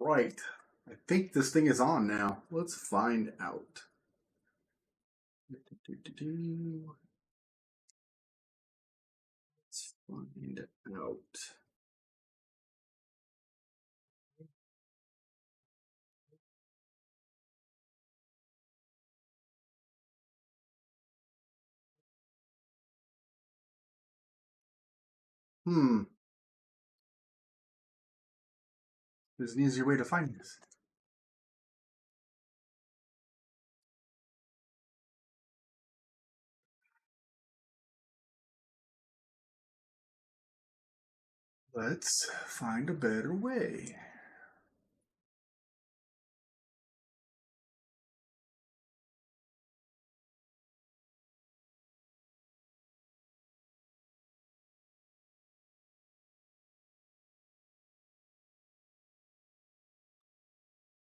Right. I think this thing is on now. Let's find out. Let's find out. Hmm. There's an easier way to find this. Let's find a better way.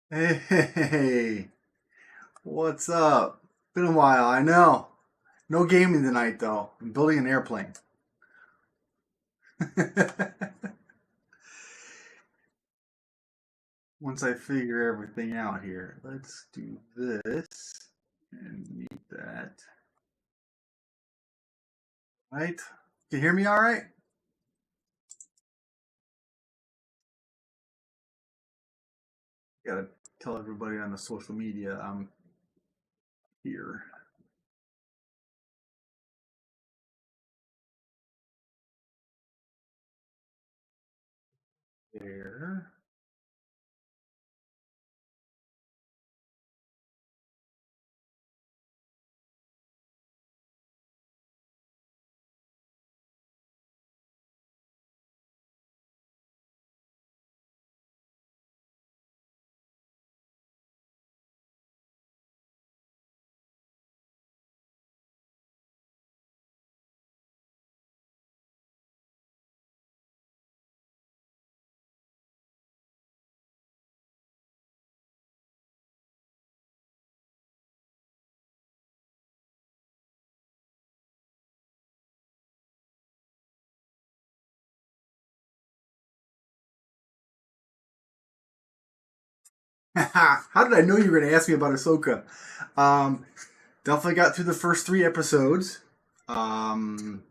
Hey, what's up? Been a while, I know. No gaming tonight, though. I'm building an airplane. Once I figure everything out here, let's do this and mute that. Right? Can you hear me all right? Gotta tell everybody on the social media I'm here. There. How did I know you were going to ask me about Ahsoka? Um, Definitely got through the first 3 episodes um,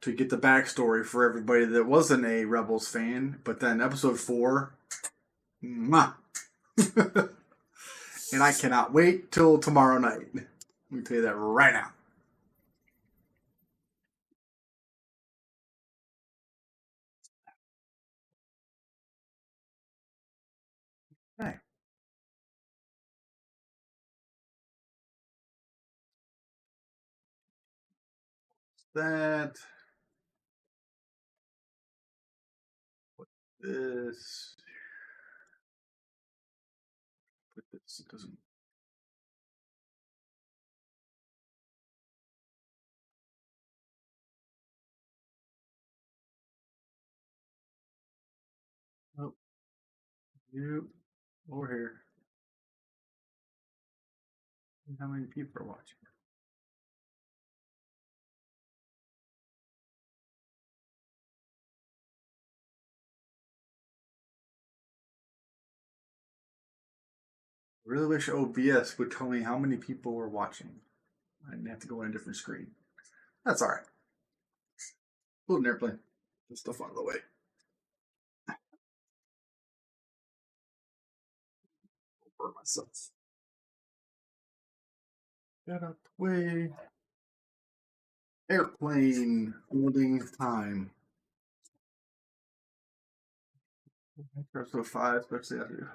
to get the backstory for everybody that wasn't a Rebels fan. But then episode 4, mwah. And I cannot wait till tomorrow night. Let me tell you that right now. Okay. That. This. Put this. It doesn't. Oh, you over here. How many people are watching? I really wish OBS would tell me how many people were watching. I'd have to go on a different screen. That's all right. Build an airplane. Get stuff out of the way. For myself. Get out the way. Airplane building time. Episode 5, especially after.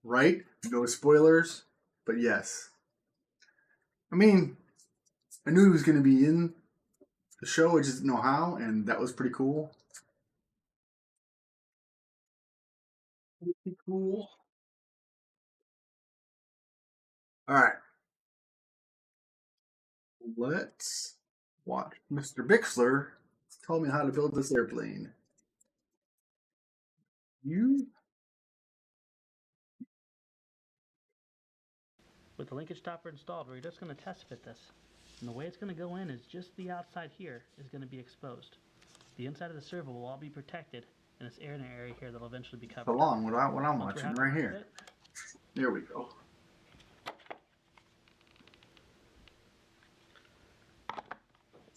Right? No spoilers, but yes. I mean, I knew he was going to be in the show, I just didn't know how, and that was pretty cool. Pretty cool. All right. Let's watch Mr. Bixler tell me how to build this airplane. You? With the linkage stopper installed, we're just going to test fit this. And the way it's going to go in is just the outside here is going to be exposed. The inside of the servo will all be protected, and it's in an area here that'll eventually be covered. Along what I'm Once we're watching happy right with here. it, There we go.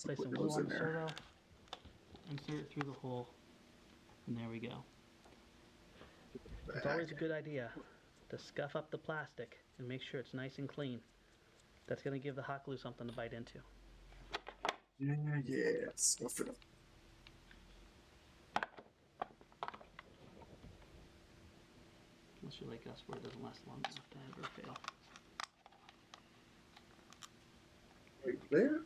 place some glue on the servo, insert it through the hole, and there we go. It's always a good idea to scuff up the plastic and make sure it's nice and clean. That's going to give the hot glue something to bite into. Yeah, stuff it up. Unless you're like us where it doesn't last long enough to ever fail. Right there.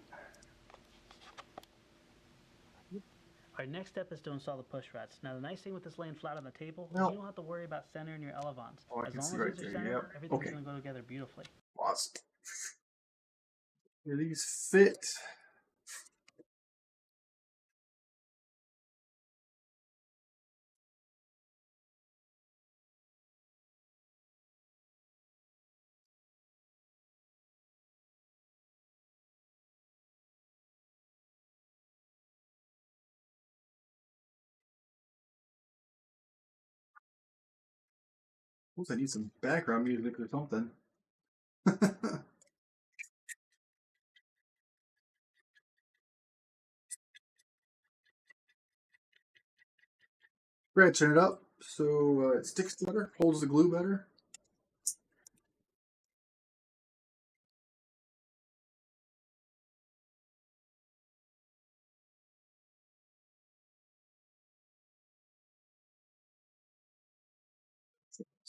Our next step is to install the push rods. Now the nice thing with this laying flat on the table, No. you don't have to worry about centering your elevons. Oh, I as can long see as right these are there, centered, yep. everything's Okay. going to go together beautifully. Awesome. Do these fit? Suppose I need some background music or something. Scratching it up so it sticks better, holds the glue better.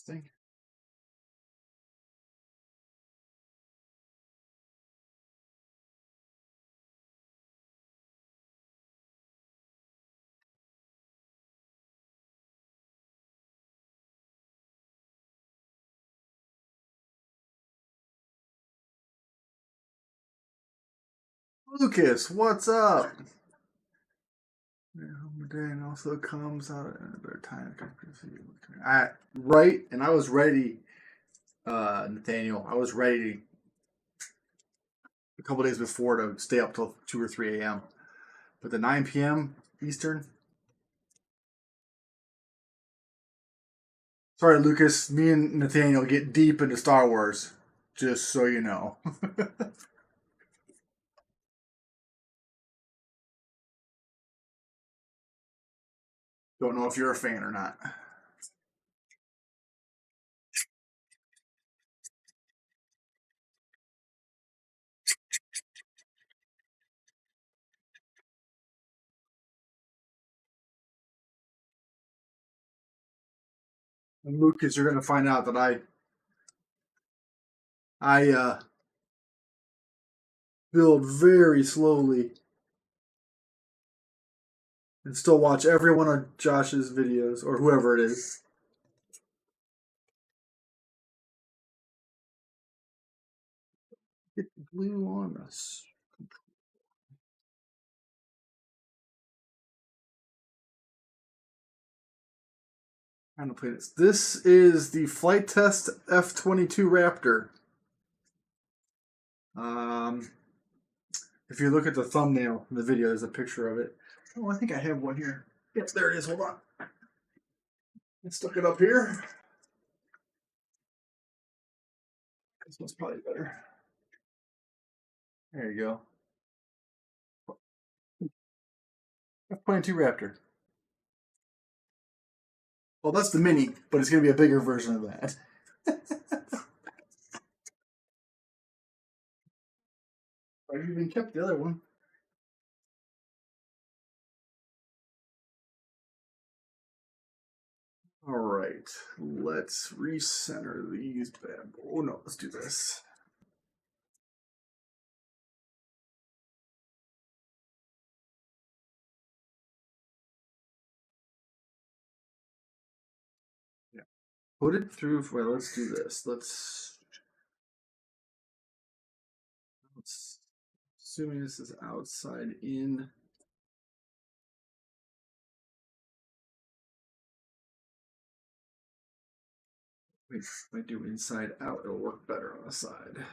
Thing. Lucas, what's up? Dan also comes out at a better time. Right, and I was ready, Nathaniel. I was ready a couple days before to stay up till 2 or 3 a.m. But the 9 p.m. Eastern. Sorry, Lucas. Me and Nathaniel get deep into Star Wars, just so you know. Don't know if you're a fan or not. And Lucas, you're going to find out that I build very slowly and still watch every one of Josh's videos or whoever it is. Get the glue on us. Trying to play this. This is the Flite Test F-22 Raptor. If you look at the thumbnail in the video, there's a picture of it. Oh, I think I have one here. Yep, there it is. Hold on. I stuck it up here. This one's probably better. There you go. F-22 Raptor. Well, that's the mini, but it's going to be a bigger version of that. I've even kept the other one. All right, let's recenter these bad boys. Oh no, let's do this. Yeah, put it through. Well, let's do this. Let's assuming this is outside in. Wait, if I do inside out, it'll work better on the side.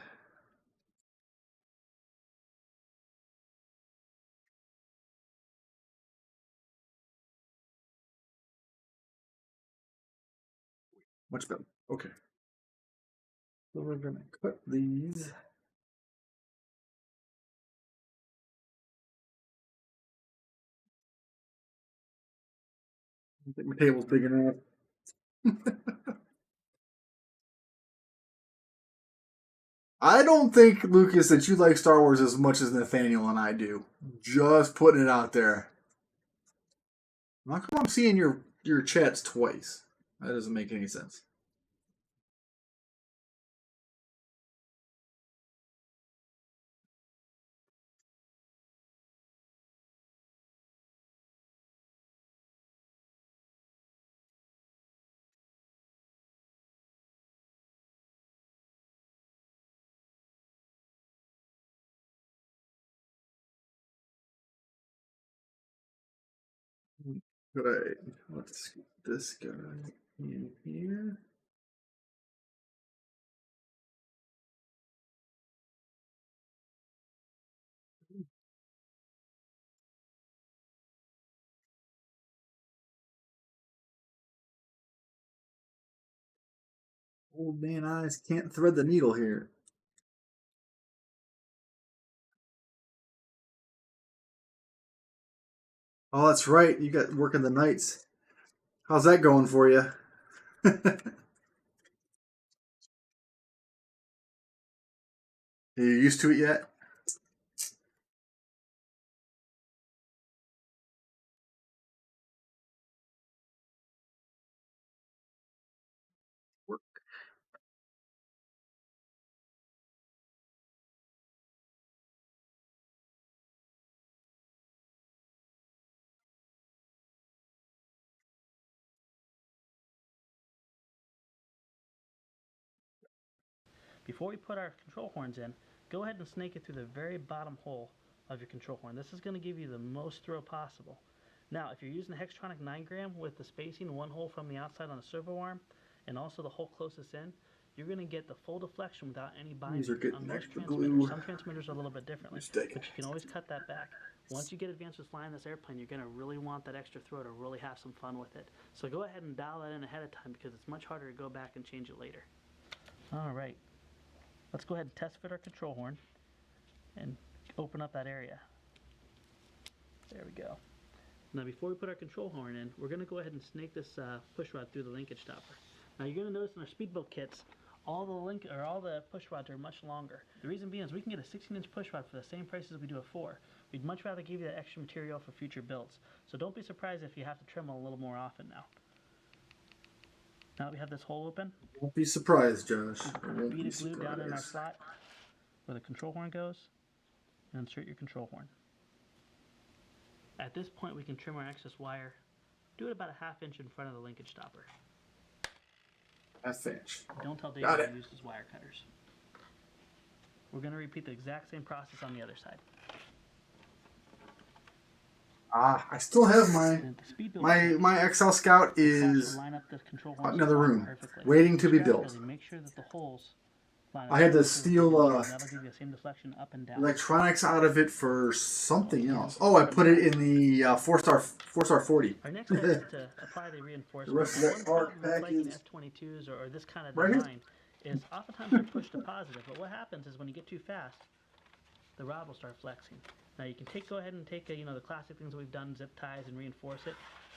Much better. Okay. So we're going to cut these. I think my table's big enough. I don't think, Lucas, that you like Star Wars as much as Nathaniel and I do. Just putting it out there. How come I'm seeing your chats twice? That doesn't make any sense. Right. Let's get this guy in here. Old man eyes can't thread the needle here. Oh, that's right. You got working the nights. How's that going for you? Are you used to it yet? Before we put our control horns in, go ahead and snake it through the very bottom hole of your control horn. This is going to give you the most throw possible. Now, if you're using a Hextronic 9-gram with the spacing, one hole from the outside on the servo arm, and also the hole closest in, you're going to get the full deflection without any binding. These are getting On most extra transmitters, glue. some transmitters are a little bit differently, but you can always cut that back. Once you get advanced with flying this airplane, you're going to really want that extra throw to really have some fun with it. So go ahead and dial that in ahead of time because it's much harder to go back and change it later. All right. Let's go ahead and test fit our control horn and open up that area. There we go. Now before we put our control horn in, we're going to go ahead and snake this push rod through the linkage stopper. Now you're going to notice in our speedboat kits, all the push rods are much longer. The reason being is we can get a 16-inch push rod for the same price as we do a 4. We'd much rather give you that extra material for future builds. So don't be surprised if you have to trim them a little more often now. Now that we have this hole open, Don't be surprised, Josh. put a bead of glue down in our slot where the control horn goes, and insert your control horn. At this point, we can trim our excess wire. Do it about a ½ inch in front of the linkage stopper. Half inch. Don't tell Dave to use his wire cutters. We're going to repeat the exact same process on the other side. I still have my XL Scout is another room, waiting to be built. Make sure that the holes I had to steal that'll give you the same deflection up and down. electronics out of it for something else. Oh, I put it in the 4-star 40. Our next step is to apply the reinforcement. The rest of that arc package, F-22s or this kind of right design is oftentimes they're pushed to positive, but what happens is when you get too fast, the rod will start flexing. Now you can go ahead and take the classic things that we've done, zip ties and reinforce it,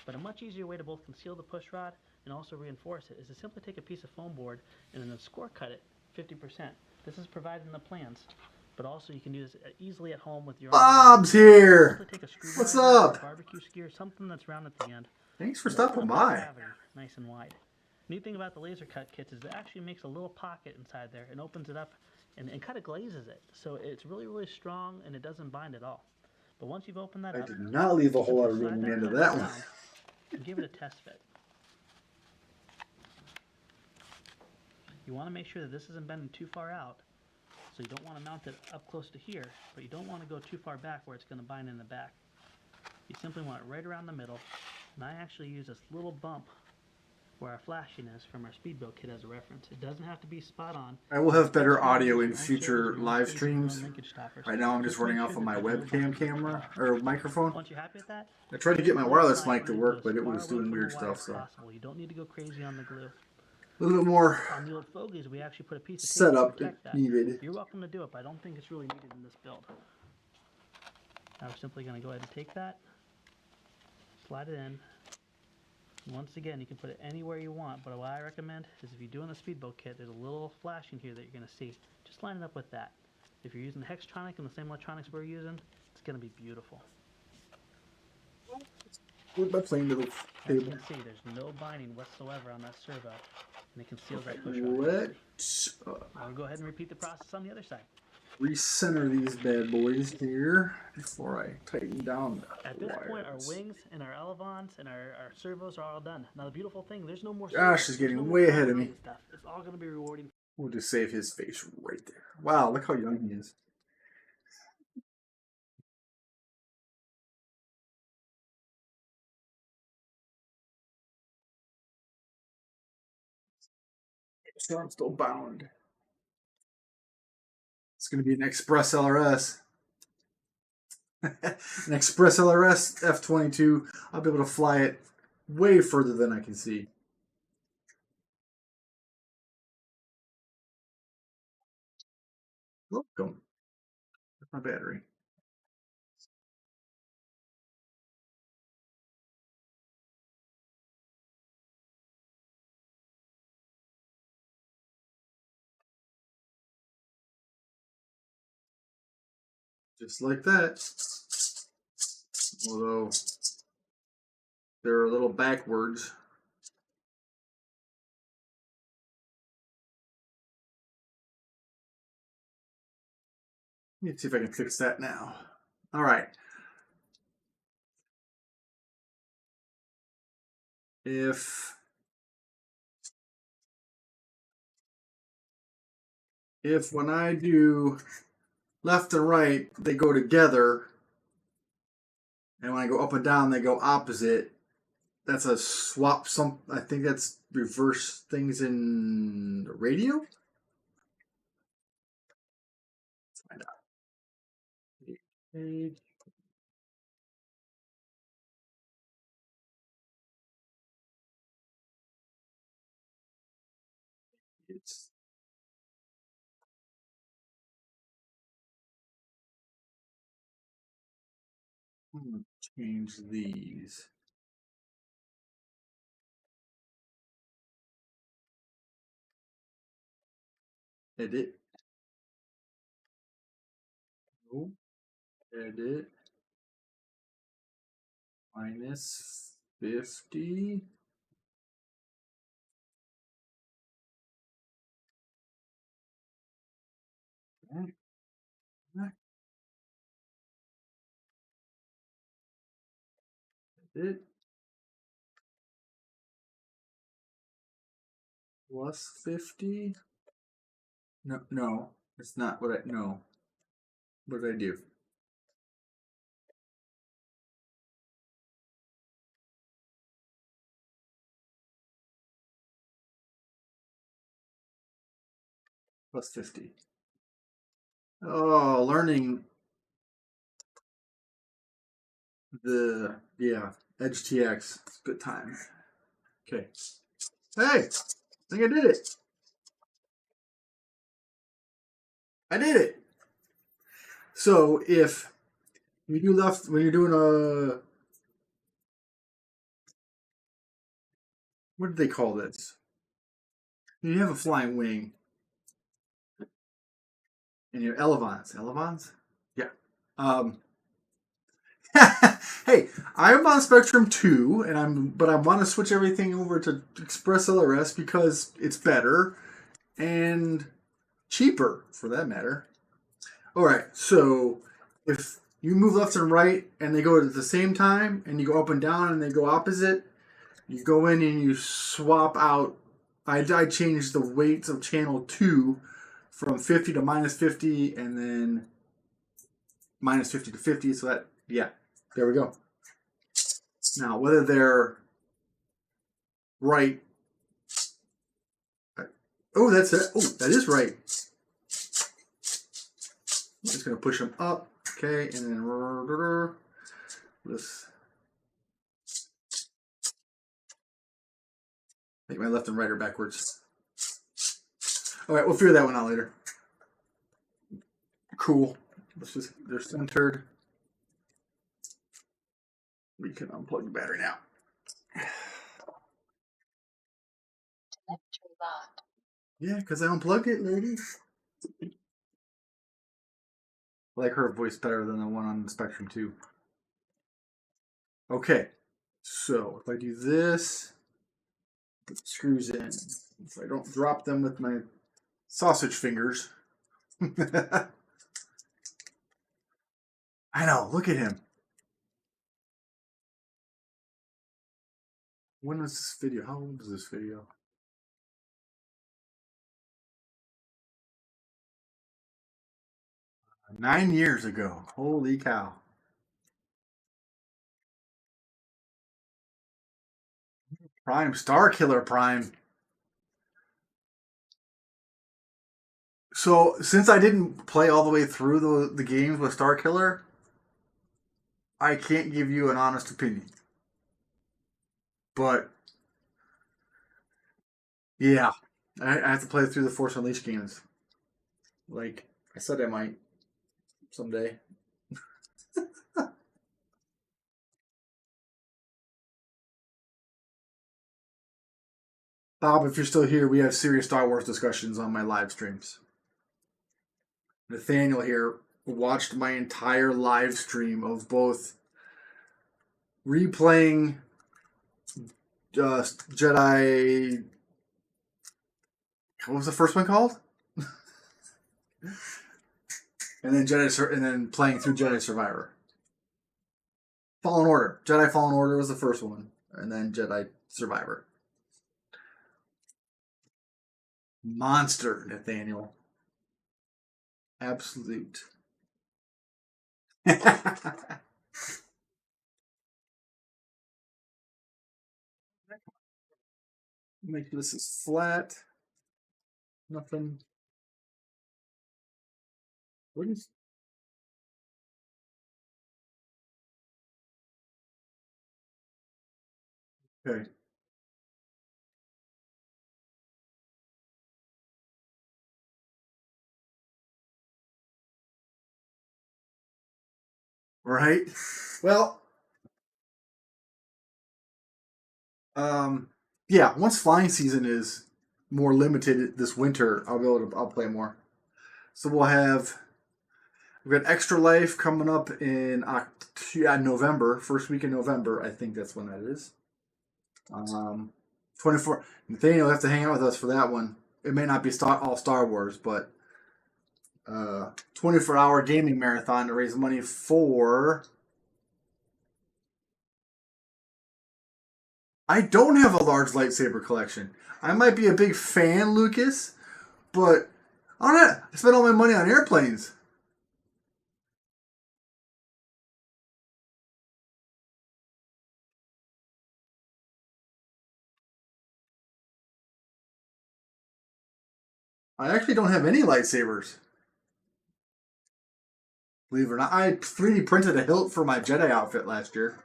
but a much easier way to both conceal the push rod and also reinforce it is to simply take a piece of foam board and then score cut it 50%. This is provided in the plans, but also you can do this easily at home with your Bob's here. Take a What's up? Barbecue skewer, something that's round at the end. Thanks for stopping by. Nice and wide. Neat thing about the laser cut kits is it actually makes a little pocket inside there and opens it up and kind of glazes it. So it's really, really strong and it doesn't bind at all. But once you've opened that up, I did not leave a whole lot of room in the end of that one. And give it a test fit. You want to make sure that this isn't bending too far out. So you don't want to mount it up close to here, but you don't want to go too far back where it's going to bind in the back. You simply want it right around the middle. And I actually use this little bump where our flashing is from our speedboat kit as a reference. It doesn't have to be spot on. I will have better audio in future live streams. Right now I'm just running off of my webcam camera or microphone. Once you're happy with that, I tried to get my wireless mic to work, but it was doing weird stuff. So you don't need to go crazy on the glue. A little bit more On the old fogies, we actually put a piece of tape to setup protect that. needed. You're welcome to do it, but I don't think it's really needed in this build. Now we're simply going to go ahead and take that, slide it in. Once again, you can put it anywhere you want, but what I recommend is if you're doing a speedboat kit, there's a little flashing here that you're going to see. Just line it up with that. If you're using the Hextronic and the same electronics we're using, it's going to be beautiful. With my plane to the As you table. can see, there's no binding whatsoever on that servo, and it conceals that push rod. Let's I'll go ahead and repeat the process on the other side. recenter these bad boys here before I tighten down the At this point, our wires. wings and our elevons and our servos are all done. Now the beautiful thing, there's no more Josh is getting way ahead of me. stuff. It's all going to be rewarding. We'll just save his face right there. Wow, look how young he is. So I'm still bound. It's going to be an Express LRS. An Express LRS F-22. I'll be able to fly it way further than I can see. Welcome. My battery. Just like that. Although they're a little backwards. Let's see if I can fix that now. All right. If when I do left and right, they go together, and when I go up and down, they go opposite, that's a swap. I think that's reverse things in the radio. Let's find out. Page. It's change these. Edit. No. Edit. Minus 50. Okay. Edit. Plus 50. No, it's not what I, no. What did I do? Plus 50. Oh, learning the, yeah, Edge TX. It's a good time. Okay. Hey, I think I did it. I did it. So if you do left, when you're doing a, what did they call this? You have a flying wing. And your elevons. Elevons? Yeah. Hey, I'm on Spectrum 2, but I want to switch everything over to Express LRS because it's better and cheaper, for that matter. All right, so if you move left and right and they go at the same time, and you go up and down and they go opposite, you go in and you swap out. I changed the weights of channel 2 from 50 to minus 50, and then minus 50 to 50. So that, yeah, there we go. Now, whether they're right. Oh, that's it. Oh, that is right. I'm just going to push them up. Okay, and then this. I think my left and right are backwards. All right, we'll figure that one out later. Cool. They're centered. We can unplug the battery now. Yeah, because I unplugged it, ladies. I like her voice better than the one on the Spectrum, too. Okay, so if I do this, put the screws in. If I don't drop them with my sausage fingers. I know, look at him. When was this video? How old is this video? 9 years ago. Holy cow. Prime, Star Killer Prime. So, since I didn't play all the way through the games with Star Killer, I can't give you an honest opinion. But, yeah, I have to play through the Force Unleashed games. Like I said, I might someday. Bob, if you're still here, we have serious Star Wars discussions on my live streams. Nathaniel here watched my entire live stream of both replaying Jedi. What was the first one called? and then playing through Jedi Survivor. Fallen Order. Jedi Fallen Order was the first one, and then Jedi Survivor. Monster, Nathaniel. Absolute. Make this is flat. Nothing. What is? Okay. Right. Well, um, yeah. Once flying season is more limited this winter, I'll play more. So we've got Extra Life coming up in November, first week in November. I think that's when that is. 24. Nathaniel will have to hang out with us for that one. It may not be all Star Wars, but 24-hour gaming marathon to raise money for. I don't have a large lightsaber collection. I might be a big fan, Lucas, but I don't know. I spent all my money on airplanes. I actually don't have any lightsabers. Believe it or not, I 3D printed a hilt for my Jedi outfit last year,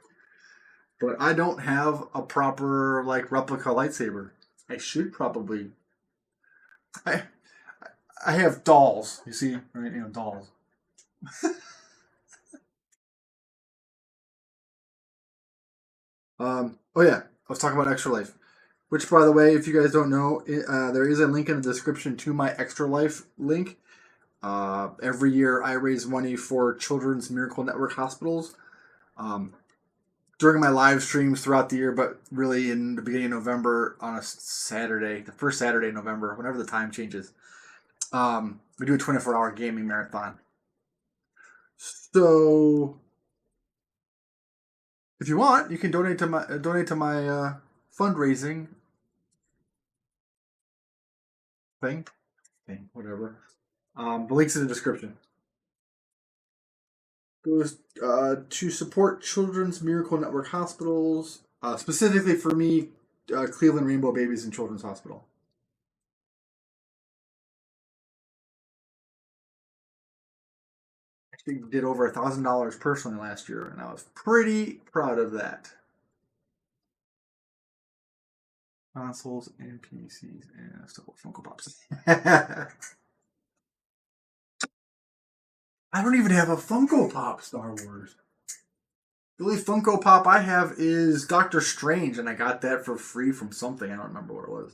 but I don't have a proper replica lightsaber. I should probably. I I have dolls. You see, right? Dolls. Oh yeah, I was talking about Extra Life, which, by the way, if you guys don't know, there is a link in the description to my Extra Life link. Every year, I raise money for Children's Miracle Network hospitals. Um, During my live streams throughout the year, but really in the beginning of November on a Saturday, the first Saturday in November, whenever the time changes, we do a 24-hour gaming marathon. So, if you want, you can donate to my fundraising thing, whatever. The link's in the description. Goes to support Children's Miracle Network hospitals, specifically for me, Cleveland Rainbow Babies and Children's Hospital. Actually, did over $1,000 personally last year, and I was pretty proud of that. consoles and PCs and stuff with Funko Pops. I don't even have a Funko Pop Star Wars. The only Funko Pop I have is Doctor Strange, and I got that for free from something. I don't remember what it was.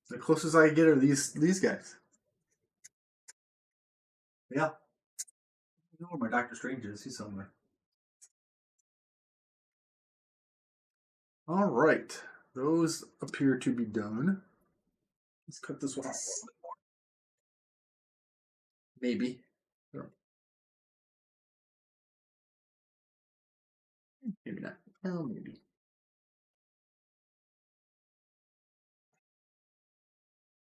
The closest I get are these guys. Yeah. I know where my Doctor Strange is. He's somewhere. All right. Those appear to be done. Let's cut this one off. Maybe. Maybe not. Oh, maybe.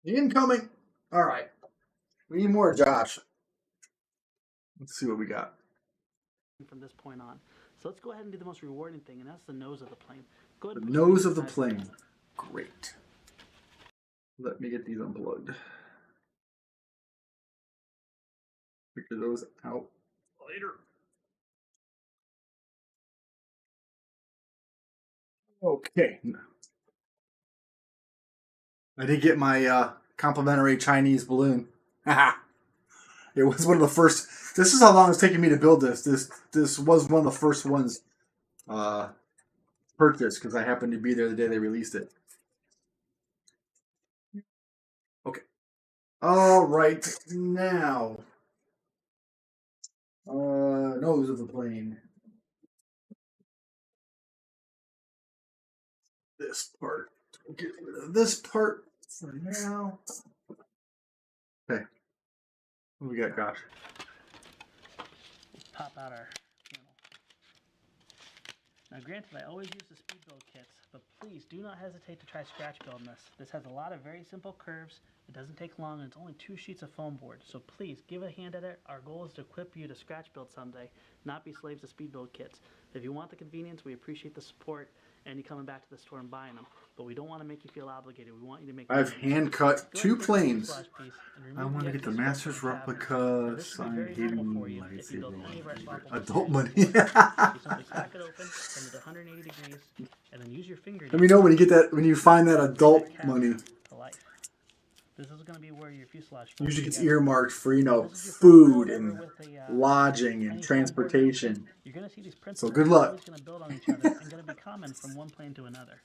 Incoming. All right. We need more Josh. Let's see what we got. From this point on. So let's go ahead and do the most rewarding thing, and that's the nose of the plane. Go ahead The and nose of the plane. Great. Let me get these unplugged. Figure those out later. Okay. I did get my complimentary Chinese balloon. It was one of the first. This is how long it's taken me to build this. This was one of the first ones purchased because I happened to be there the day they released it. Okay. All right. Now, nose of the plane. This part. Get rid of this part for now. Okay. What we got, Josh? Pop out our panel. Now granted, I always use the speed build kits, but please do not hesitate to try scratch building this. This has a lot of very simple curves, it doesn't take long, and it's only 2 sheets of foam board. So please, give it a hand at it. Our goal is to equip you to scratch build someday, not be slaves to speed build kits. If you want the convenience, we appreciate the support and you coming back to the store and buying them. But we don't want to make you feel obligated. We want you to make. I've hand cut 2 planes. I want to get the Masters replica signed Hayden lightsaber. Adult money. You simply crack it open, turn it 180 degrees, and then use your finger. Let me know when you get that. When you find that adult money. To life. This is going to be where your fuselage Usually gets earmarked for food and lodging and transportation. You're going to see these prints. So good luck. Always going to build on each other and going to be common from one plane to another.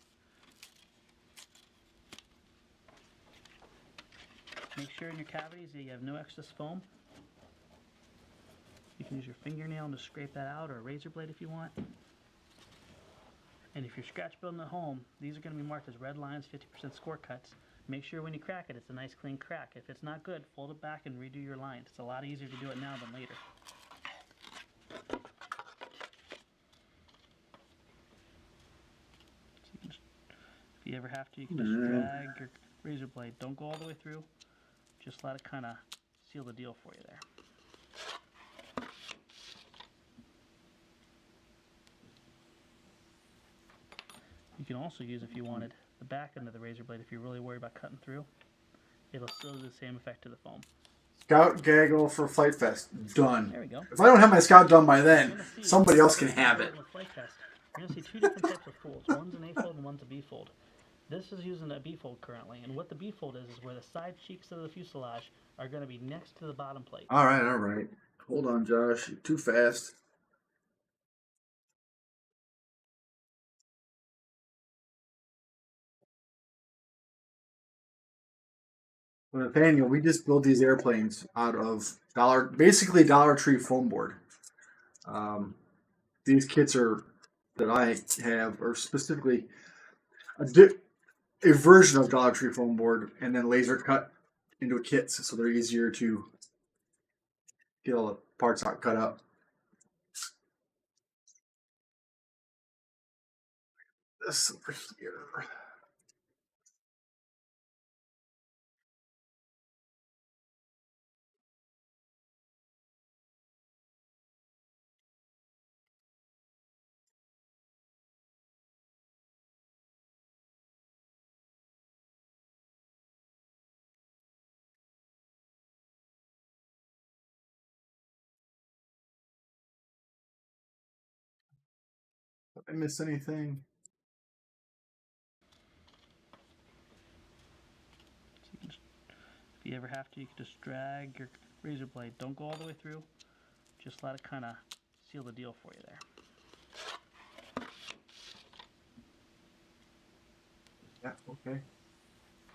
Make sure in your cavities that you have no excess foam. You can use your fingernail to scrape that out, or a razor blade if you want. And if you're scratch building at home, these are going to be marked as red lines, 50% score cuts. Make sure when you crack it, it's a nice clean crack. If it's not good, fold it back and redo your lines. It's a lot easier to do it now than later. So you can just, if you ever have to, you can just drag your razor blade. Don't go all the way through. Just let it kind of seal the deal for you there. You can also use, if you wanted, the back end of the razor blade if you're really worried about cutting through. It'll still do the same effect to the foam. Scout gaggle for Flite Fest. Done. There we go. If I don't have my Scout done by then, somebody else can have it. Flite Test, you're going to see 2 different types of folds. One's an A-fold and one's a B-fold. This is using a B-fold currently, and what the B-fold is where the side cheeks of the fuselage are going to be next to the bottom plate. All right. Hold on, Josh. You're too fast. Well, Nathaniel, we just built these airplanes out of basically Dollar Tree foam board. These kits that I have are specifically a version of Dollar Tree foam board, and then laser cut into kits, so they're easier to get all the parts out cut up. This over here. Did I miss anything? If you ever have to, you can just drag your razor blade. Don't go all the way through. Just let it kind of seal the deal for you there. Yeah, okay.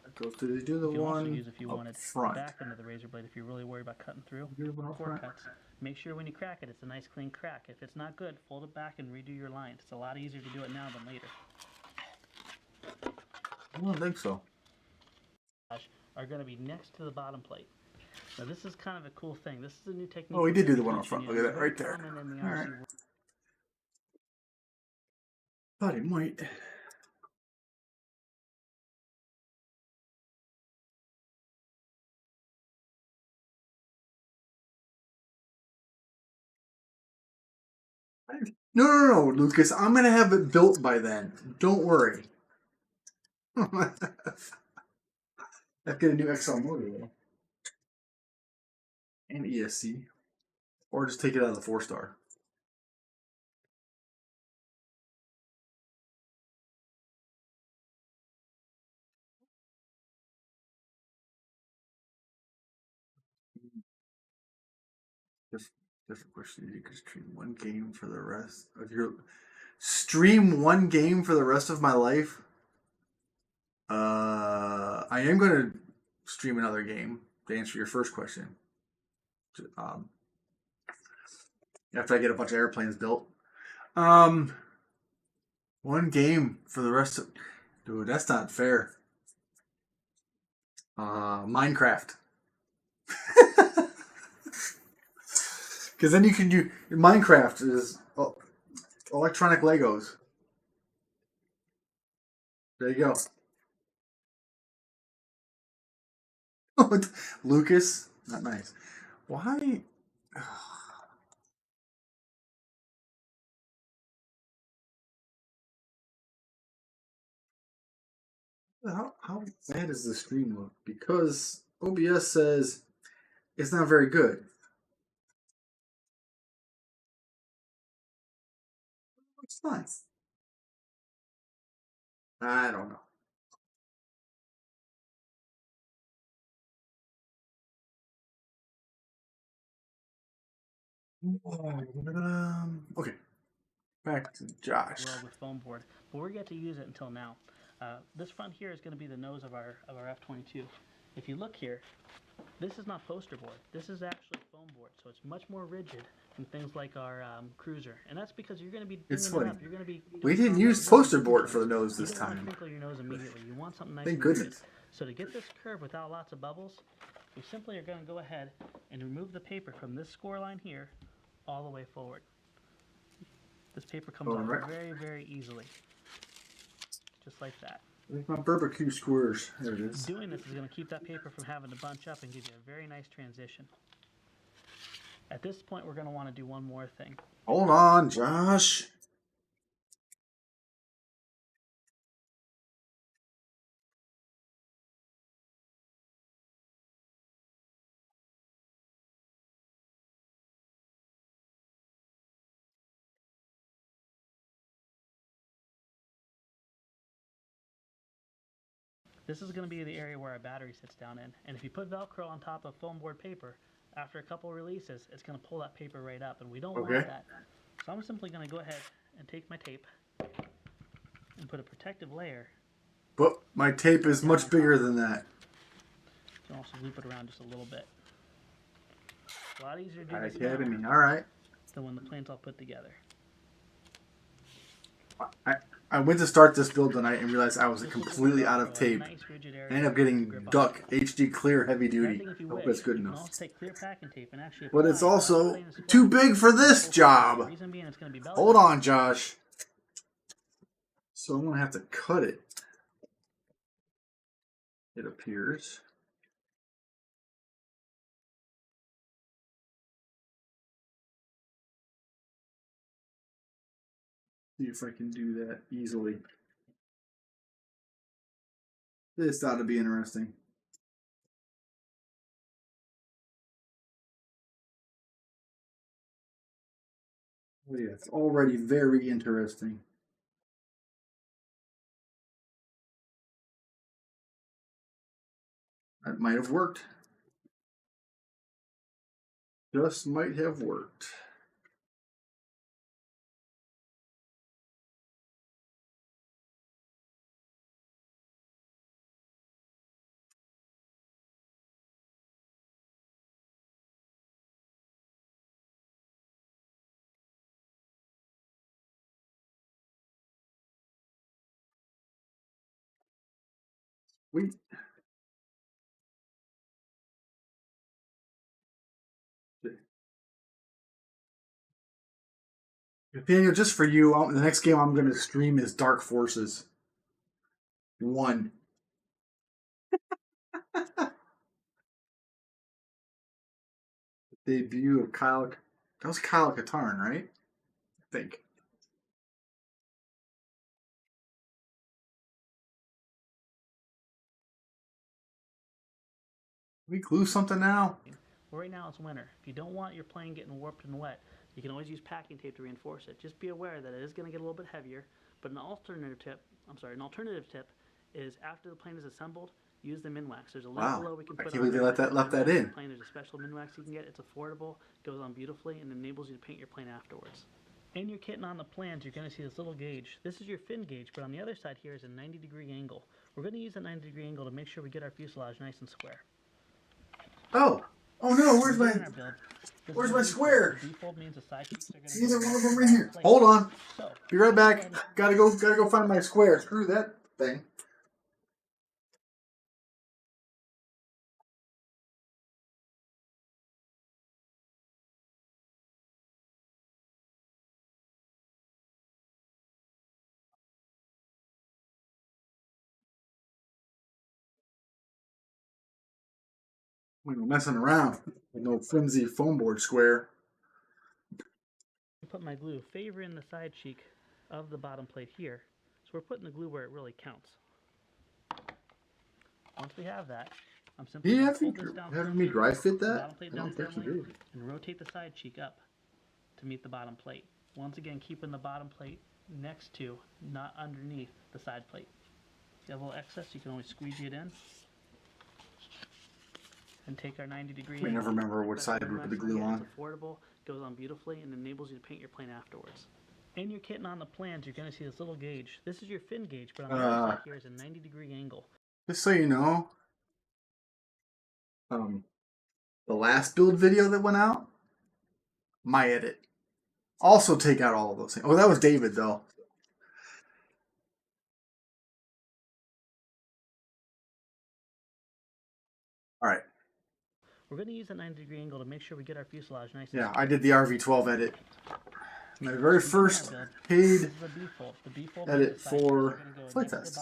That goes to do the You can also one use, if you wanted, front. the back end of the razor blade if you're really worried about cutting through. Before cuts, make sure when you crack it, it's a nice clean crack. If it's not good, fold it back and redo your lines. It's a lot easier to do it now than later. I don't think so. Are going to be next to the bottom plate. Now this is kind of a cool thing. This is a new technique. Oh, we did do the one up front. Look at that right there. All right. Thought he might. No, Lucas. I'm gonna have it built by then. Don't worry. I've got a new XL motor though. And ESC. Or just take it out of the 4-star. Different question. You could stream one game for the rest of your... Stream one game for the rest of my life? I am going to stream another game to answer your first question. After I get a bunch of airplanes built. One game for the rest of... Dude, that's not fair. Minecraft. Because then you can do... Minecraft is electronic Legos. There you go. Lucas? Not nice. Why... How bad does the stream look? Because OBS says it's not very good. It's nice. I don't know. Okay. Back to Josh. World with foam board, but we're yet to use it until now. This front here is going to be the nose of our F-22. If you look here, this is not poster board. This is actually foam board, so it's much more rigid than things like our cruiser. And that's because you're going to be it's funny. up. You're going to be we didn't use poster board for the nose this time. You don't want to crinkle your nose immediately. You want something nice. Thank and goodness. rigid. So to get this curve without lots of bubbles, we simply are going to go ahead and remove the paper from this score line here all the way forward. This paper comes off very, very easily. Just like that. There's my barbecue squares. There it is. Doing this is going to keep that paper from having to bunch up and give you a very nice transition. At this point, we're going to want to do one more thing. Hold on, Josh. This is going to be the area where our battery sits down in. And if you put Velcro on top of foam board paper, after a couple releases, it's going to pull that paper right up. And we don't want that. So I'm simply going to go ahead and take my tape and put a protective layer. But my tape is much bigger than that. You can also loop it around just a little bit. A lot easier to do this Academy, all right. than when the plane's all put together. I went to start this build tonight and realized I was completely out of tape. I ended up getting Duck HD Clear Heavy Duty. I hope that's good enough. But it's also too big for this job. Hold on, Josh. So I'm going to have to cut it. It appears. See if I can do that easily. This ought to be interesting. Oh yeah, it's already very interesting. That might have worked. Just might have worked. Sweet. Nathaniel, just for you, the next game I'm going to stream is Dark Forces 1. Debut of Kyle. That was Kyle Katarn, right? I think. Can we glue something now? Well, right now it's winter. If you don't want your plane getting warped and wet, you can always use packing tape to reinforce it. Just be aware that it is going to get a little bit heavier. But an alternative tip is after the plane is assembled, use the Minwax. There's a link below we can put on. I can't believe they left that in. Plane, there's a special Minwax you can get. It's affordable, goes on beautifully, and enables you to paint your plane afterwards. In your kit and on the plans, you're going to see this little gauge. This is your fin gauge, but on the other side here is a 90-degree angle. We're going to use that 90-degree angle to make sure we get our fuselage nice and square. Oh no! Where's my square? Default means the side cheeks are going to Neither one of them in here. Hold on. Be right back. Gotta go find my square. Screw that thing. We're messing around with no flimsy foam board square. Put my glue favoring the side cheek of the bottom plate here. So we're putting the glue where it really counts. Once we have that, I'm simply going to hold this down having me dry fit that? Bottom plate down firmly and rotate the side cheek up to meet the bottom plate. Once again, keeping the bottom plate next to, not underneath, the side plate. If you have a little excess, you can always squeegee it in and take our 90-degree. I never remember what side we put the glue on. It's affordable, goes on beautifully, and enables you to paint your plane afterwards. In your kit and on the plans, you're going to see this little gauge. This is your fin gauge, but on the other side here is a 90-degree angle. Just so you know, the last build video that went out, my edit. Also take out all of those things. Oh, that was David, though. All right. We're going to use a 90-degree angle to make sure we get our fuselage nice. Yeah, I did the RV-12 edit. My very first paid edit for Flite Test.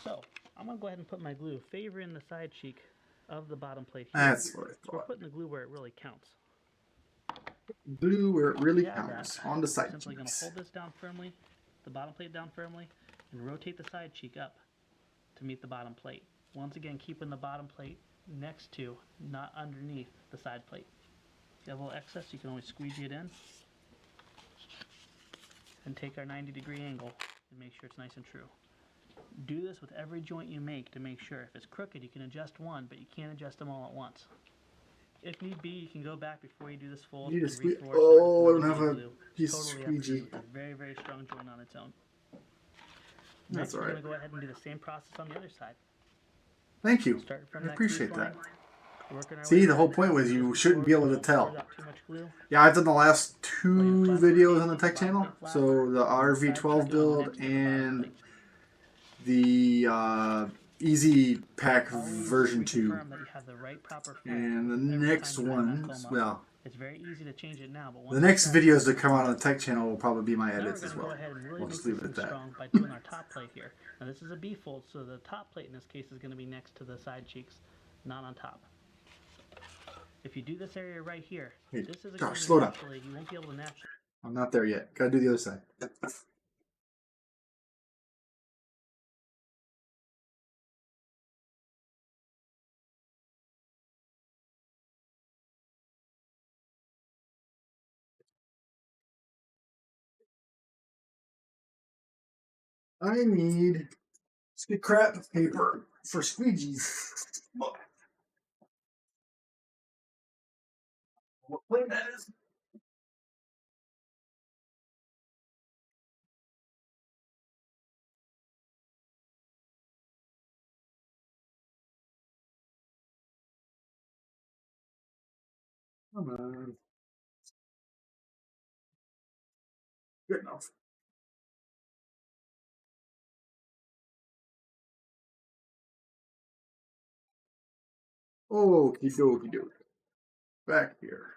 So, I'm going to go ahead and put my glue favoring the side cheek of the bottom plate here. That's what I thought. So we're putting the glue where it really counts. Glue where it really counts, on the side cheeks. Simply going to hold this down firmly, the bottom plate down firmly, and rotate the side cheek up to meet the bottom plate. Once again, keeping the bottom plate next to, not underneath, the side plate. If you have a little excess, you can always squeegee it in and take our 90-degree angle and make sure it's nice and true. Do this with every joint you make to make sure. If it's crooked, you can adjust one, but you can't adjust them all at once. If need be, you can go back before you do this fold. You need a oh, I don't have a piece of squeegee. It's a very, very strong joint on its own. That's Next, all right. we're going to go ahead and do the same process on the other side. Thank you. I appreciate that. See, the whole point was you shouldn't be able to tell. Yeah, I've done the last 2 videos on the tech channel. So the RV-12 build and the Easy Pack version 2. And the next one, well, it's very easy to change it now, but the next videos that come out on the tech channel will probably be my edits as well. We'll just leave it at that. By doing our top plate here. Now this is a B fold, so the top plate in this case is going to be next to the side cheeks, not on top. If you do this area right here, this is Josh, slow down. You won't be able to naturally. I'm not there yet. Gotta do the other side. I need scrap paper for squeegees. what plane that is? Come on. Good enough. Okie dokie dokie. Back here.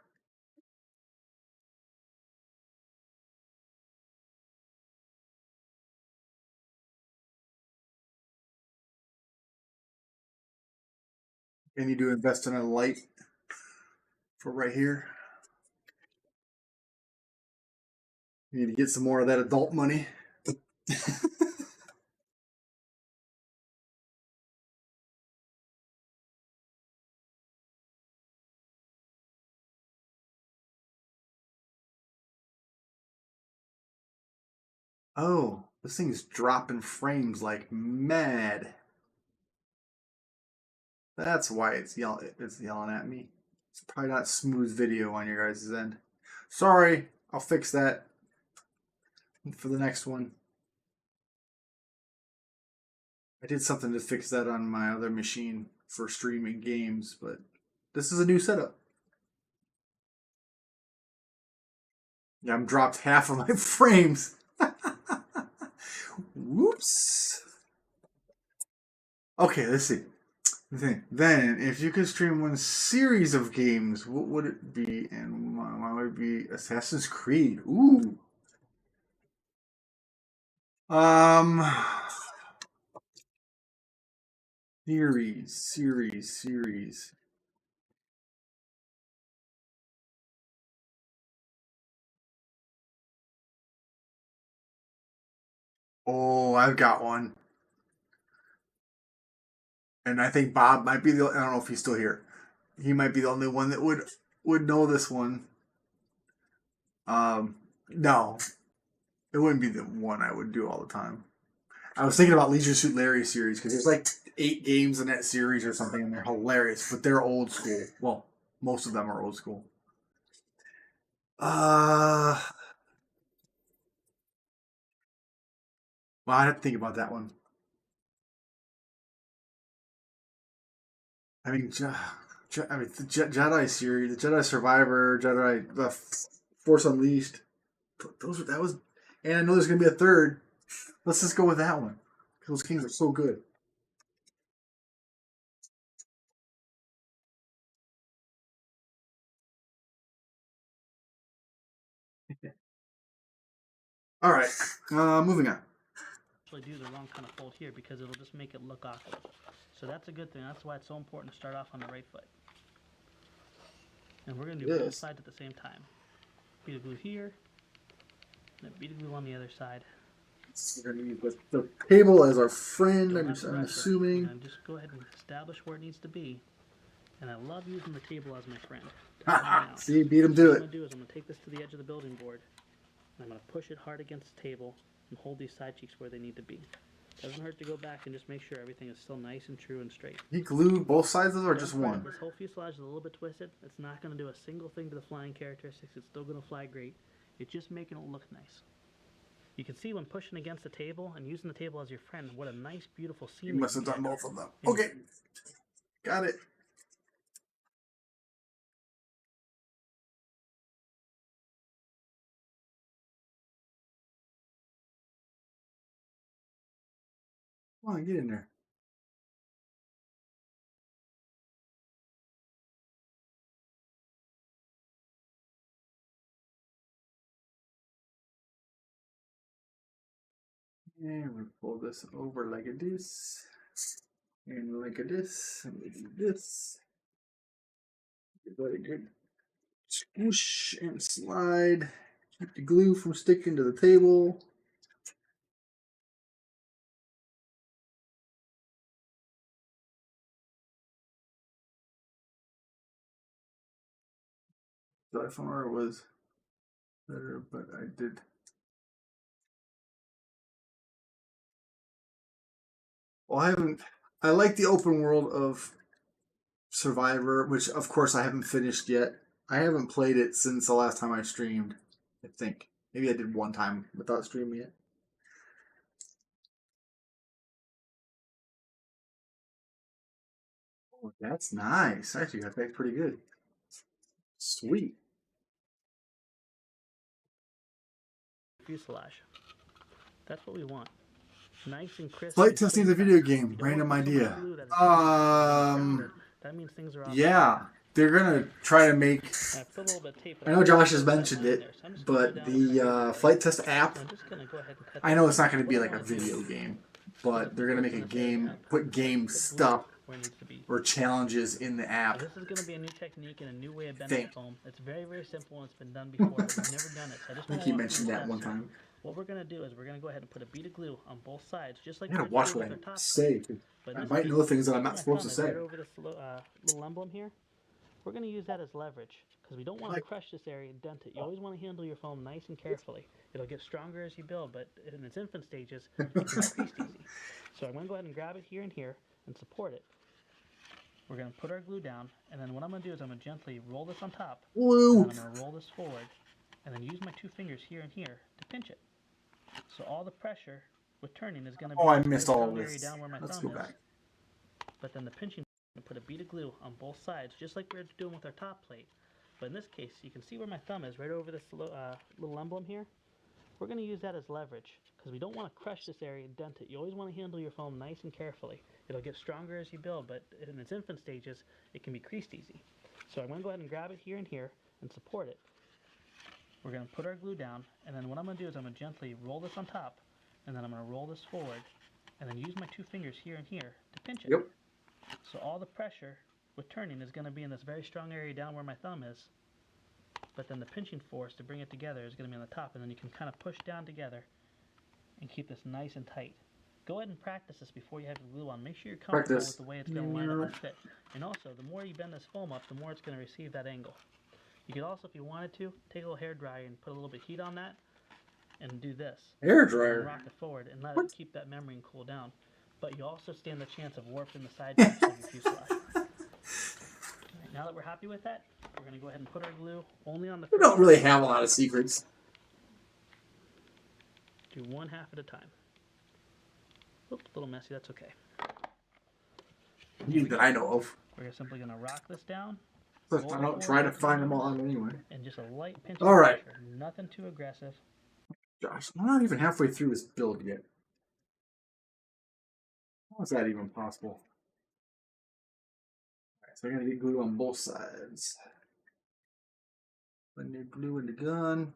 I need to invest in a light for right here. You need to get some more of that adult money. Oh, this thing's dropping frames like mad. That's why it's yelling at me. It's probably not smooth video on your guys' end. Sorry, I'll fix that for the next one. I did something to fix that on my other machine for streaming games, but this is a new setup. Yeah, I'm dropped half of my frames. Whoops. Okay, let's see. Then, if you could stream one series of games, what would it be? And why would it be Assassin's Creed? Ooh. Um, series. Oh, I've got one, and I think Bob might be the. I don't know if he's still here. He might be the only one that would know this one. No, it wouldn't be the one I would do all the time. I was thinking about Leisure Suit Larry series because there's like 8 games in that series or something, and they're hilarious, but they're old school. Well, most of them are old school. Uh, well, I have to think about that one. I mean, the Jedi series, the Jedi Survivor, Jedi the Force Unleashed. That was, and I know there's gonna be a third. Let's just go with that one. Those games are so good. All right, moving on. Actually do the wrong kind of fold here because it'll just make it look awkward. So that's a good thing. That's why it's so important to start off on the right foot. And we're going to do both sides at the same time. Bead of glue here, and a bead of glue on the other side. We're going to use the table as our friend, I'm assuming. And just go ahead and establish where it needs to be. And I love using the table as my friend. See, beat him to it. What I'm going to do is I'm going to take this to the edge of the building board, and I'm going to push it hard against the table and hold these side cheeks where they need to be. Doesn't hurt to go back and just make sure everything is still nice and true and straight. You glue both sides of it or just one? This whole fuselage is a little bit twisted. It's not going to do a single thing to the flying characteristics. It's still going to fly great. It's just making it look nice. You can see when pushing against the table and using the table as your friend, what a nice, beautiful scene. You must have done both of them. Okay. Got it. Come on, get in there. And we pull this over like this. And like this. And we do this. Very good. Swoosh and slide. Keep the glue from sticking to the table. So I found it was better, but I did. Well, I haven't. I like the open world of Survivor, which of course I haven't finished yet. I haven't played it since the last time I streamed. I think maybe I did one time without streaming it. Oh, that's nice. Actually, that back's pretty good. Sweet. Fuselage. That's what we want. Nice and crisp. Flight and testing is a clean video cut. game. You don't Random want to put so much idea. glue that it's grounded. That means things are off. Yeah, they're gonna try to make. I put a little bit of tape. I know Josh has mentioned it, but the Flight Test app. I'm just gonna go ahead and cut I know it's not gonna be like a video game, but they're gonna make a game, put game stuff where it needs to be. or challenges in the app. This is going to be a new technique and a new way of bending foam. It's very, very simple and it's been done before, but we've never done it. So I just I think he mentioned that one time. What we're going to do is we're going to go ahead and put a bead of glue on both sides, just like I gotta watch what I say. I might know things that I'm not supposed to say. Right over this little emblem here. We're going to use that as leverage because we don't want to crush this area and dent it. You always want to handle your foam nice and carefully. It'll get stronger as you build, but in its infant stages, it can be creased easy. So I'm going to go ahead and grab it here and here and support it. We're going to put our glue down, and then what I'm going to do is I'm going to gently roll this on top. Woo. And I'm going to roll this forward, and then use my two fingers here and here to pinch it. So all the pressure with turning is going to be... Oh, I missed all of this. Down where my Let's thumb go back. But then the pinching, I'm going to put a bead of glue on both sides, just like we're doing with our top plate. But in this case, you can see where my thumb is, right over this little emblem here. We're going to use that as leverage because we don't want to crush this area and dent it. You always want to handle your foam nice and carefully. It'll get stronger as you build, but in its infant stages, it can be creased easy. So I'm going to go ahead and grab it here and here and support it. We're going to put our glue down, and then what I'm going to do is I'm going to gently roll this on top, and then I'm going to roll this forward, and then use my two fingers here and here to pinch it. Yep. So all the pressure with turning is going to be in this very strong area down where my thumb is. But then the pinching force to bring it together is going to be on the top, and then you can kind of push down together and keep this nice and tight. Go ahead and practice this before you have the glue on. Make sure you're comfortable with the way it's going to line up and fit. And also, the more you bend this foam up, the more it's going to receive that angle. You could also, if you wanted to, take a little hair dryer and put a little bit of heat on that and do this. Hair dryer? And rock it forward and let it keep that memory and cool down. But you also stand the chance of warping the side piece of your fuselage. Now that we're happy with that, we're going to go ahead and put our glue only on the... We don't really have a lot of secrets. Do one half at a time. Oops, a little messy, that's okay. That I know of. We're simply going to rock this down. I don't try to find them all out anyway. And just a light pinch of pressure. Nothing too aggressive. Josh, I'm not even halfway through this build yet. How is that even possible? Alright, so I gotta get glue on both sides. Put new glue in the gun.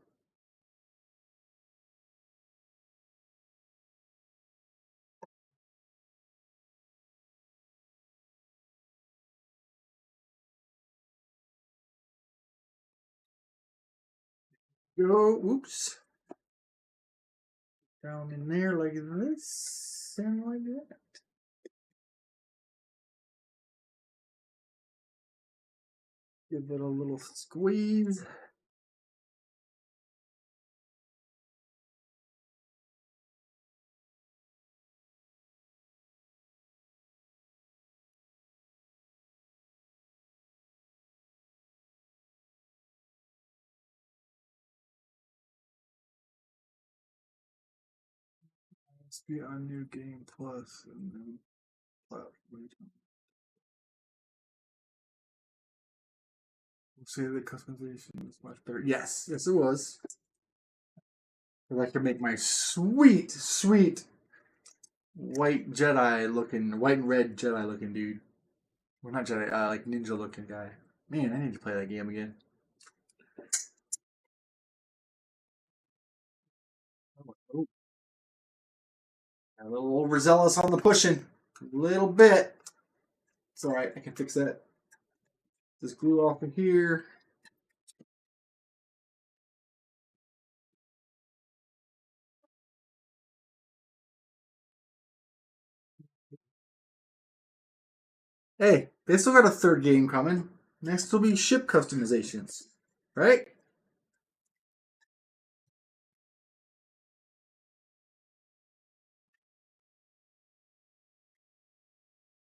Go, oops. Down in there like this, and like that. Give it a little squeeze. Let's be on New Game Plus and then platform. We'll say the customization is much better. Yes, yes it was. I can make my sweet, sweet white Jedi looking, white and red Jedi looking dude. Well, not Jedi, like ninja looking guy. Man, I need to play that game again. Oh. A little overzealous on the pushing. A little bit. It's alright, I can fix that. Just glue off of here. Hey, they still got a third game coming. Next will be ship customizations. Right?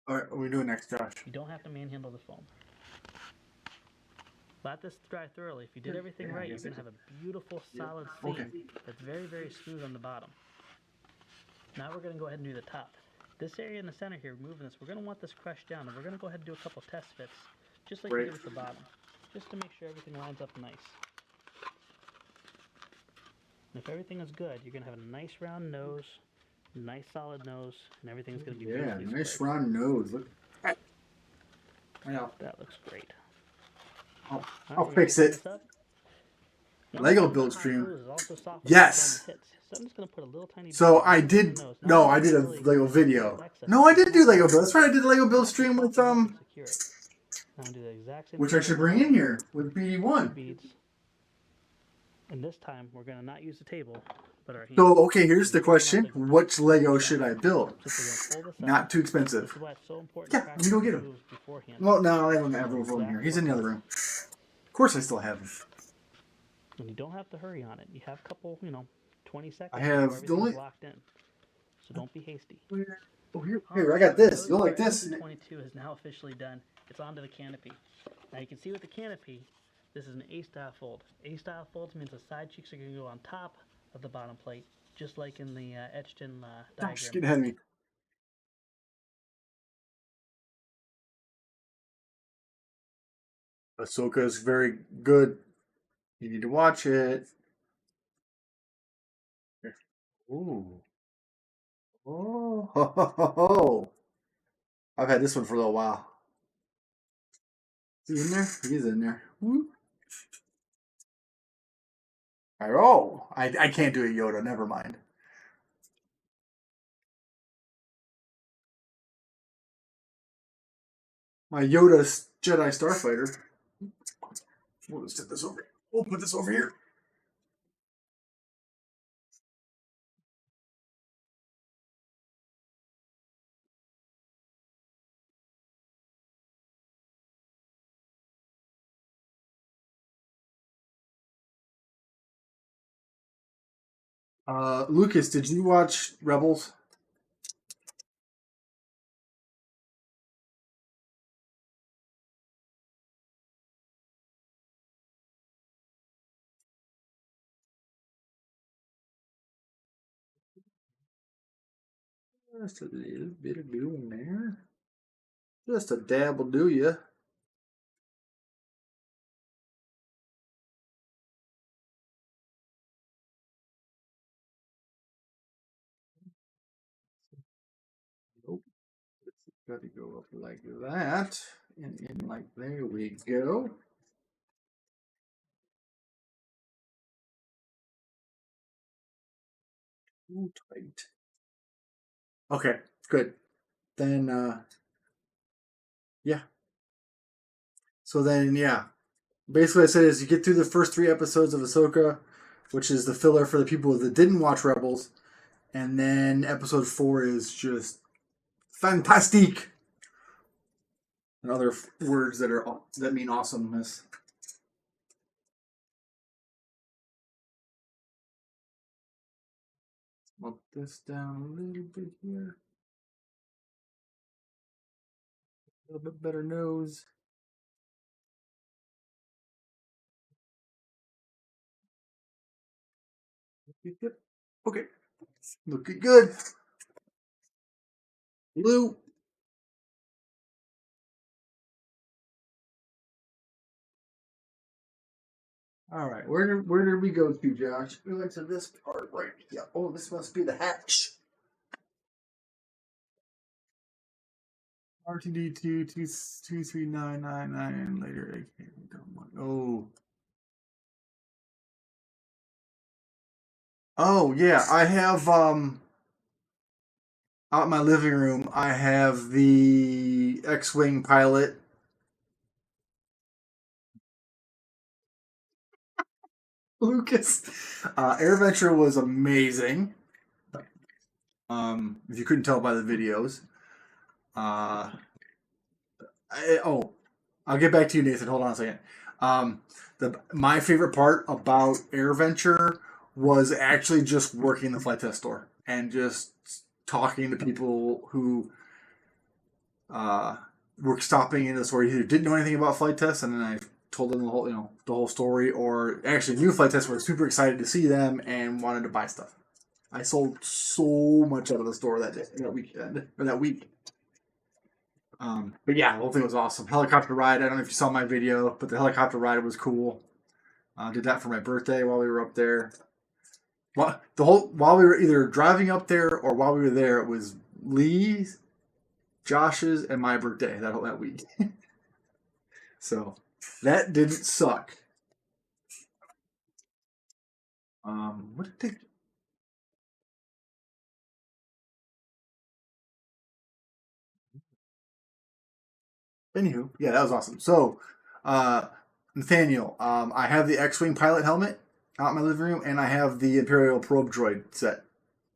Alright, what are we doing next, Josh? You don't have to manhandle the foam. let this dry thoroughly. If you did everything right, you're going to have a beautiful solid seam that's very, very smooth on the bottom. Now we're going to go ahead and do the top. This area in the center here, moving this, we're going to want this crushed down, and we're going to go ahead and do a couple test fits, just like we did with the bottom, just to make sure everything lines up nice. And if everything is good, you're going to have a nice round nose, nice solid nose, and everything's going to be beautifully nice squared. round nose. Look. That looks great. I'll fix it. Lego build stream. Yes. So I'm just going to put a little tiny so I did. No, I did a Lego video. No, I did do Lego build. That's right. I did a Lego build stream with which I should bring in here with BD1. Beads. And this time we're going to not use the table, but our hands. So okay, here's the question: which Lego should I build? Not too expensive. This is why it's so important. Yeah, let me go get him. Well, no, I don't have room here. He's in the other room. Of course, I still have him. And you don't have to hurry on it. You have a couple, 20 seconds. I have the only locked in. So don't be hasty. Oh, here, I got this. You'll like this. F-22 is now officially done. It's onto the canopy. Now you can see with the canopy, this is an A-style fold. A-style folds means the side cheeks are going to go on top of the bottom plate, just like in the etched-in diagram. Just get ahead of me. Ahsoka is very good. You need to watch it. Ooh. Oh, ho, ho, ho, ho. I've had this one for a little while. Is he in there? He's in there. Oh, I can't do a Yoda. Never mind. My Yoda Jedi Starfighter. We'll just set this over. We'll put this over here. Lucas, did you watch Rebels? Just a little bit of glue in there. Just a dab will do ya. Nope. It's got to go up like that. And in like there we go. Too tight. Okay, good. Then yeah. So then yeah. Basically what I said is you get through the first 3 episodes of Ahsoka, which is the filler for the people that didn't watch Rebels, and then episode 4 is just fantastique. And other words that mean awesomeness. Smelt this down a little bit here. A little bit better nose. Okay. Looking good. Blue. All right. Where did we go to, Josh? We went to this part right. Yeah. Oh, this must be the hatch. RTD 23999 and later. Oh. Oh yeah, I have out in my living room. I have the X-wing pilot. Lucas, AirVenture was amazing. If you couldn't tell by the videos. I'll get back to you, Nathan. Hold on a second. My favorite part about AirVenture was actually just working the flight test store and just talking to people who were stopping in the store, either didn't know anything about flight tests, and then I told them the whole, the whole story, or actually new Flite Test were super excited to see them and wanted to buy stuff. I sold so much out of the store that weekend or that week. But yeah, the whole thing was awesome. Helicopter ride. I don't know if you saw my video, but the helicopter ride was cool. Did that for my birthday while we were up there. While we were either driving up there or while we were there, it was Lee's, Josh's, and my birthday that week. So that didn't suck. What did they? Anywho, yeah, that was awesome. So, uh, Nathaniel, I have the X-wing pilot helmet out in my living room, and I have the Imperial probe droid set.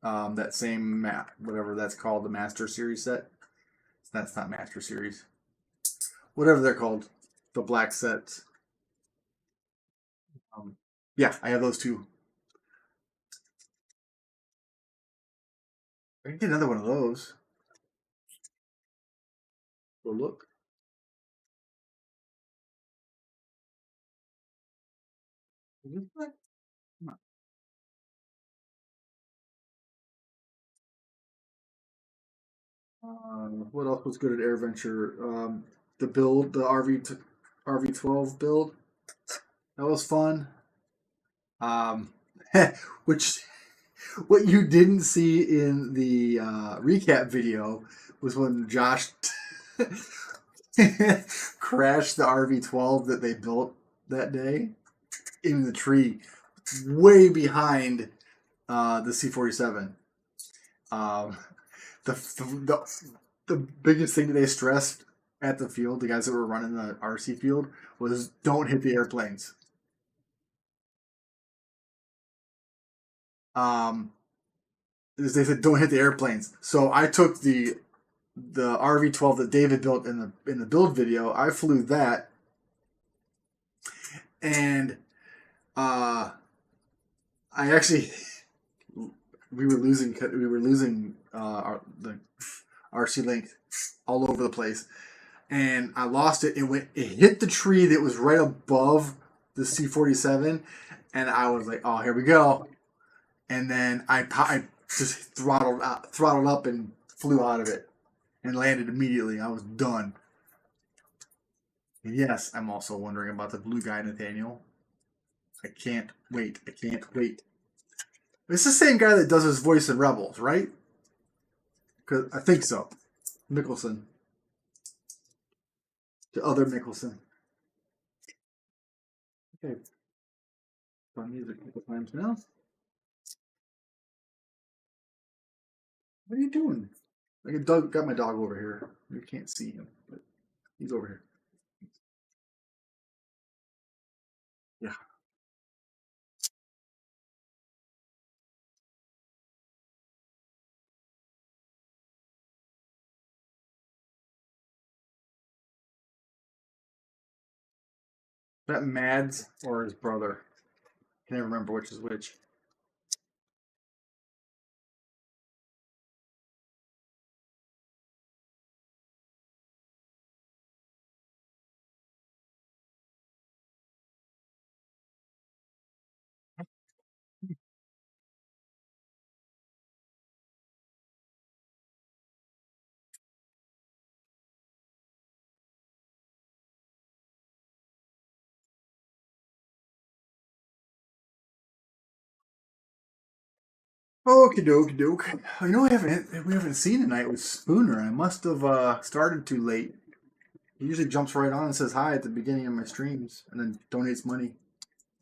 That same map, whatever that's called, the Master Series set. That's not Master Series. Whatever they're called, the black sets. Yeah, I have those two. I can get another one of those. Go look. What else was good at AirVenture? The RV12 build. That was fun. Um, which what you didn't see in the recap video was when Josh crashed the RV12 that they built that day in the tree, way behind the C-47. Um, the biggest thing that they stressed at the field, the guys that were running the RC field, was don't hit the airplanes. They said don't hit the airplanes. So I took the RV12 that David built in the build video. I flew that, and I actually we were losing the RC link all over the place, and I lost it. It hit the tree that was right above the C-47, and I was like, oh, here we go. And then I just throttled up and flew out of it and landed immediately. I was done. And yes, I'm also wondering about the blue guy, Nathaniel. I can't wait. I can't wait. It's the same guy that does his voice in Rebels, right? Cause I think so. Mickelson. The other Mickelson. Okay. Done music a couple times now. What are you doing? I got my dog over here. You can't see him, but he's over here. Yeah. Is that Mads or his brother? I can never remember which is which. Okie dokie doke. You know, we haven't seen tonight with Spooner. I must have started too late. He usually jumps right on and says hi at the beginning of my streams, and then donates money.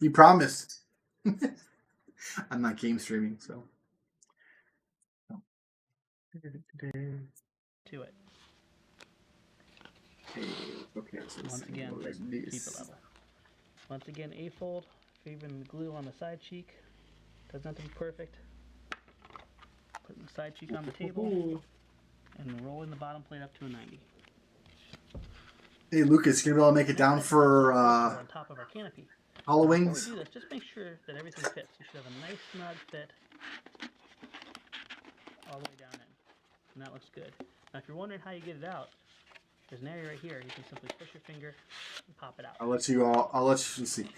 He promised. I'm not game streaming, so. To it. Okay, so Once again, just keep it level. Once again, A-fold, favoring the glue on the side cheek. Doesn't have to be perfect. Putting the side cheek on the table and rolling the bottom plate up to a 90. Hey Lucas, you gonna be able to make it down for on top of our canopy. Halloween? Before we do this, just make sure that everything fits. You should have a nice snug fit all the way down in. And that looks good. Now if you're wondering how you get it out, there's an area right here. You can simply push your finger pop it out. I'll let you see.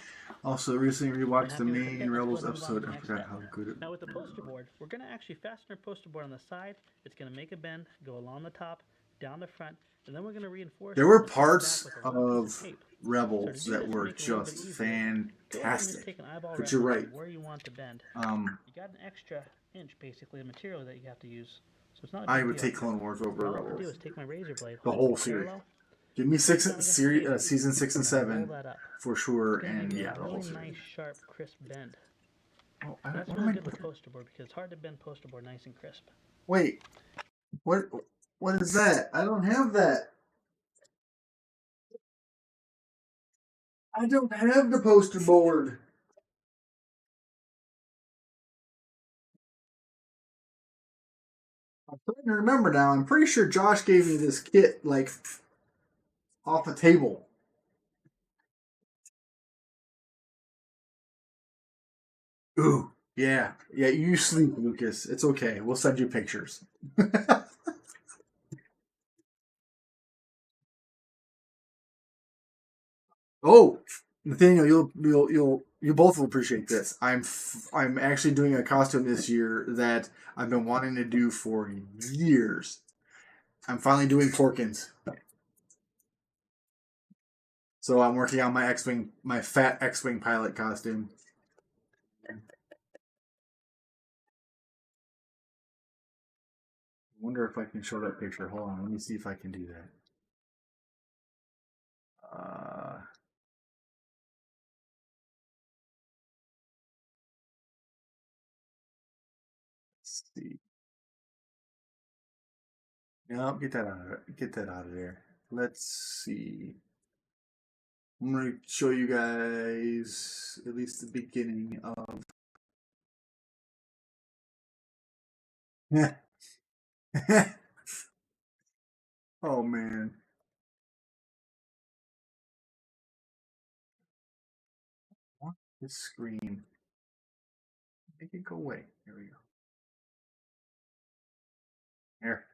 Also, recently And rewatched the happy with the fit, main let's go Rebels ahead and move on to episode. the I next forgot step. how good it Now with the poster board, we're going to actually fasten our poster board on the side. It's going to make a bend, go along the top, down the front, and then we're going to reinforce There it were on the front and back parts with a little piece of of tape. So to Rebels do that this and were make it a little bit just easier, go ahead and just fantastic. take an eyeball But you're reference right. of where you want to bend. You got an extra inch basically of material that you have to use. So it's not a big I would deal. take Clone Wars over All I have to do Rebels. is take my razor blade, The hold it whole series. parallel, Give me push down against the paper, season 6 and and then roll 7 that up. for sure. It's going to And make yeah, a the whole really series. nice, sharp, crisp bend. Oh, So that's what really am good I? with poster board because it's hard to bend poster board nice and crisp. Wait, what? What is that? I don't have that. I don't have the poster board. I'm trying to remember now. I'm pretty sure Josh gave me this kit like off the table. Ooh, yeah, yeah. You sleep, Lucas. It's okay. We'll send you pictures. Oh, Nathaniel, you both will appreciate this. I'm actually doing a costume this year that I've been wanting to do for years. I'm finally doing Porkins. So I'm working on my fat X-wing pilot costume. I wonder if I can show that picture. Hold on, let me see if I can do that. Let's see. No, get that out of there. Get that out of there. Let's see. I'm gonna show you guys at least the beginning of. Oh man, what this screen? Make it go away. There we go. Here.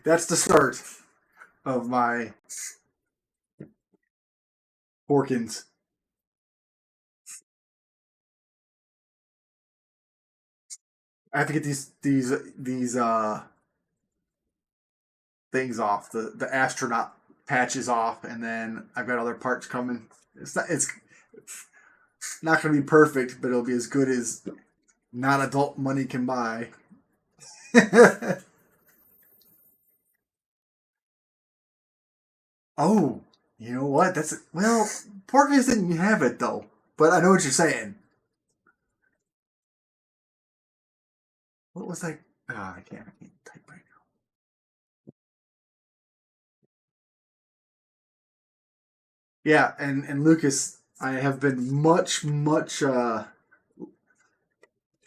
That's the start of my Porkins. I have to get these things off, the astronaut patches off, and then I've got other parts coming. It's not going to be perfect, but it'll be as good as non-adult money can buy. Oh, you know what? Porkins didn't have it though, but I know what you're saying. What was that? I can't type right now. Yeah, and Lucas, I have been much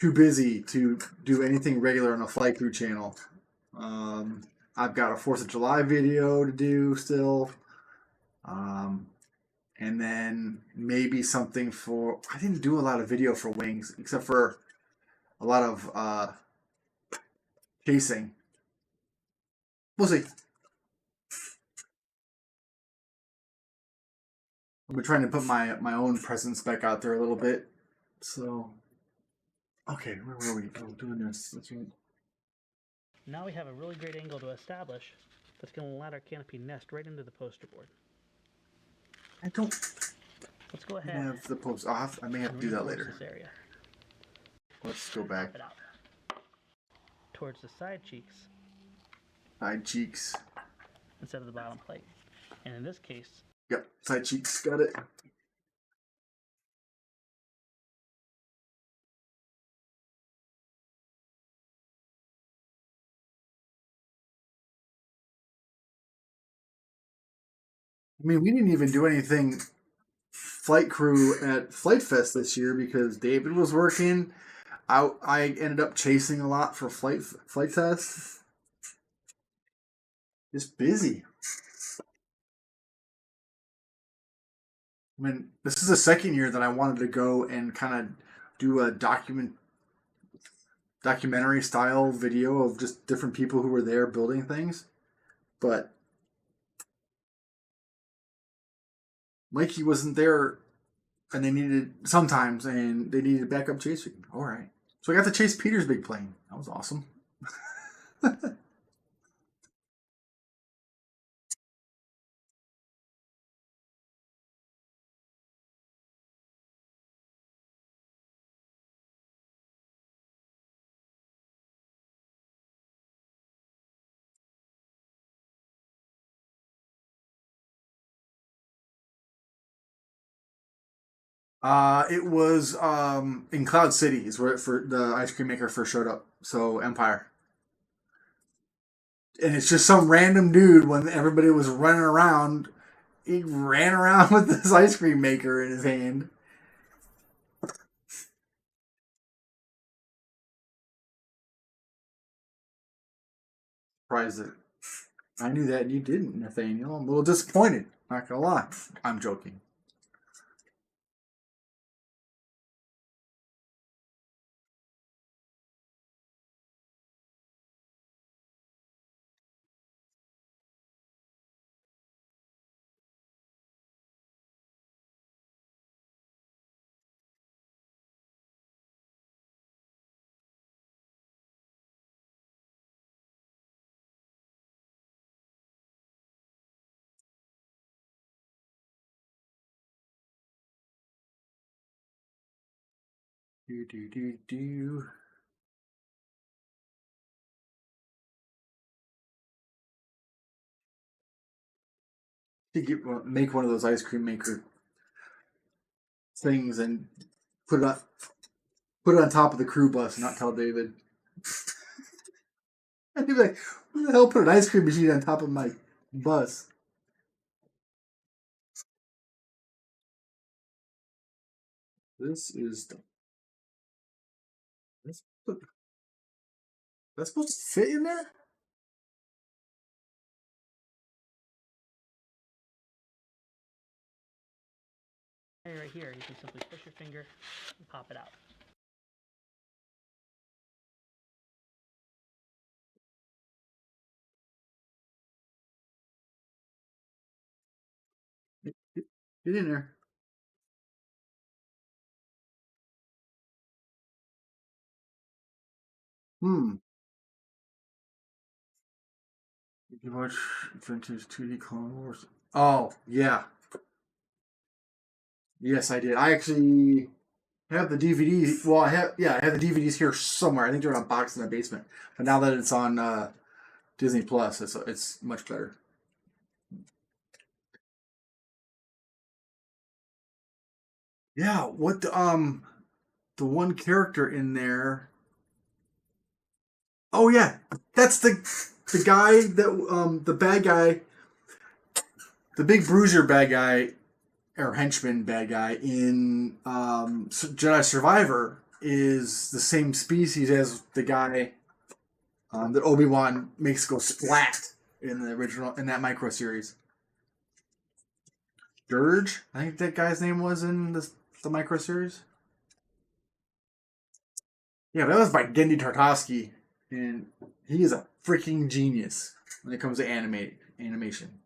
too busy to do anything regular on a flight crew channel. Um, I've got a 4th of July video to do still. Um, and then maybe something for. I didn't do a lot of video for Wings, except for a lot of chasing. We'll see. I've been trying to put my own presence back out there a little bit. So, okay, where were we? Oh, doing this. Now we have a really great angle to establish that's going to let our canopy nest right into the poster board. I don't Let's go ahead have the post off. I may have to do that reinforce later. this area. Let's go back. Pop it out. Towards the side cheeks Side cheeks. instead of the bottom plate. And in this case, Yep, side cheeks. Got it. I mean, we didn't even do anything flight crew at Flight Fest this year because David was working. I ended up chasing a lot for flight test. Just busy. I mean, this is the second year that I wanted to go and kind of do a documentary style video of just different people who were there building things, but Mikey wasn't there, and they needed sometimes, and they needed backup chasing. All right, so I got to chase Peter's big plane. That was awesome. It was in Cloud City is where for the ice cream maker first showed up. So Empire, and it's just some random dude when everybody was running around. He ran around with this ice cream maker in his hand. Surprised that I knew that and you didn't, Nathaniel. I'm a little disappointed. Not gonna lie. I'm joking. Do do do do. Make one of those ice cream maker things and put it on put it on top of the crew bus and not tell David. I'd be like, who the hell put an ice cream machine on top of my bus? This is the that's, that's supposed to fit in there? Right here, you can simply push your finger and pop it out. Get in there. Hmm. Did you watch Vintage 2D Clone Wars? Oh, yeah. Yes, I did. I actually have the DVD. Well, I have the DVDs here somewhere. I think they're in a box in the basement. But now that it's on Disney Plus, it's much better. Yeah, what the one character in there. Oh yeah, that's the guy that the bad guy, the big bruiser bad guy or henchman bad guy in Jedi Survivor is the same species as the guy that Obi-Wan makes go splat in the original in that micro series. Dirge, I think that guy's name was in the micro series. Yeah, that was by Gendy Tartakovsky, and he is a freaking genius when it comes to animation.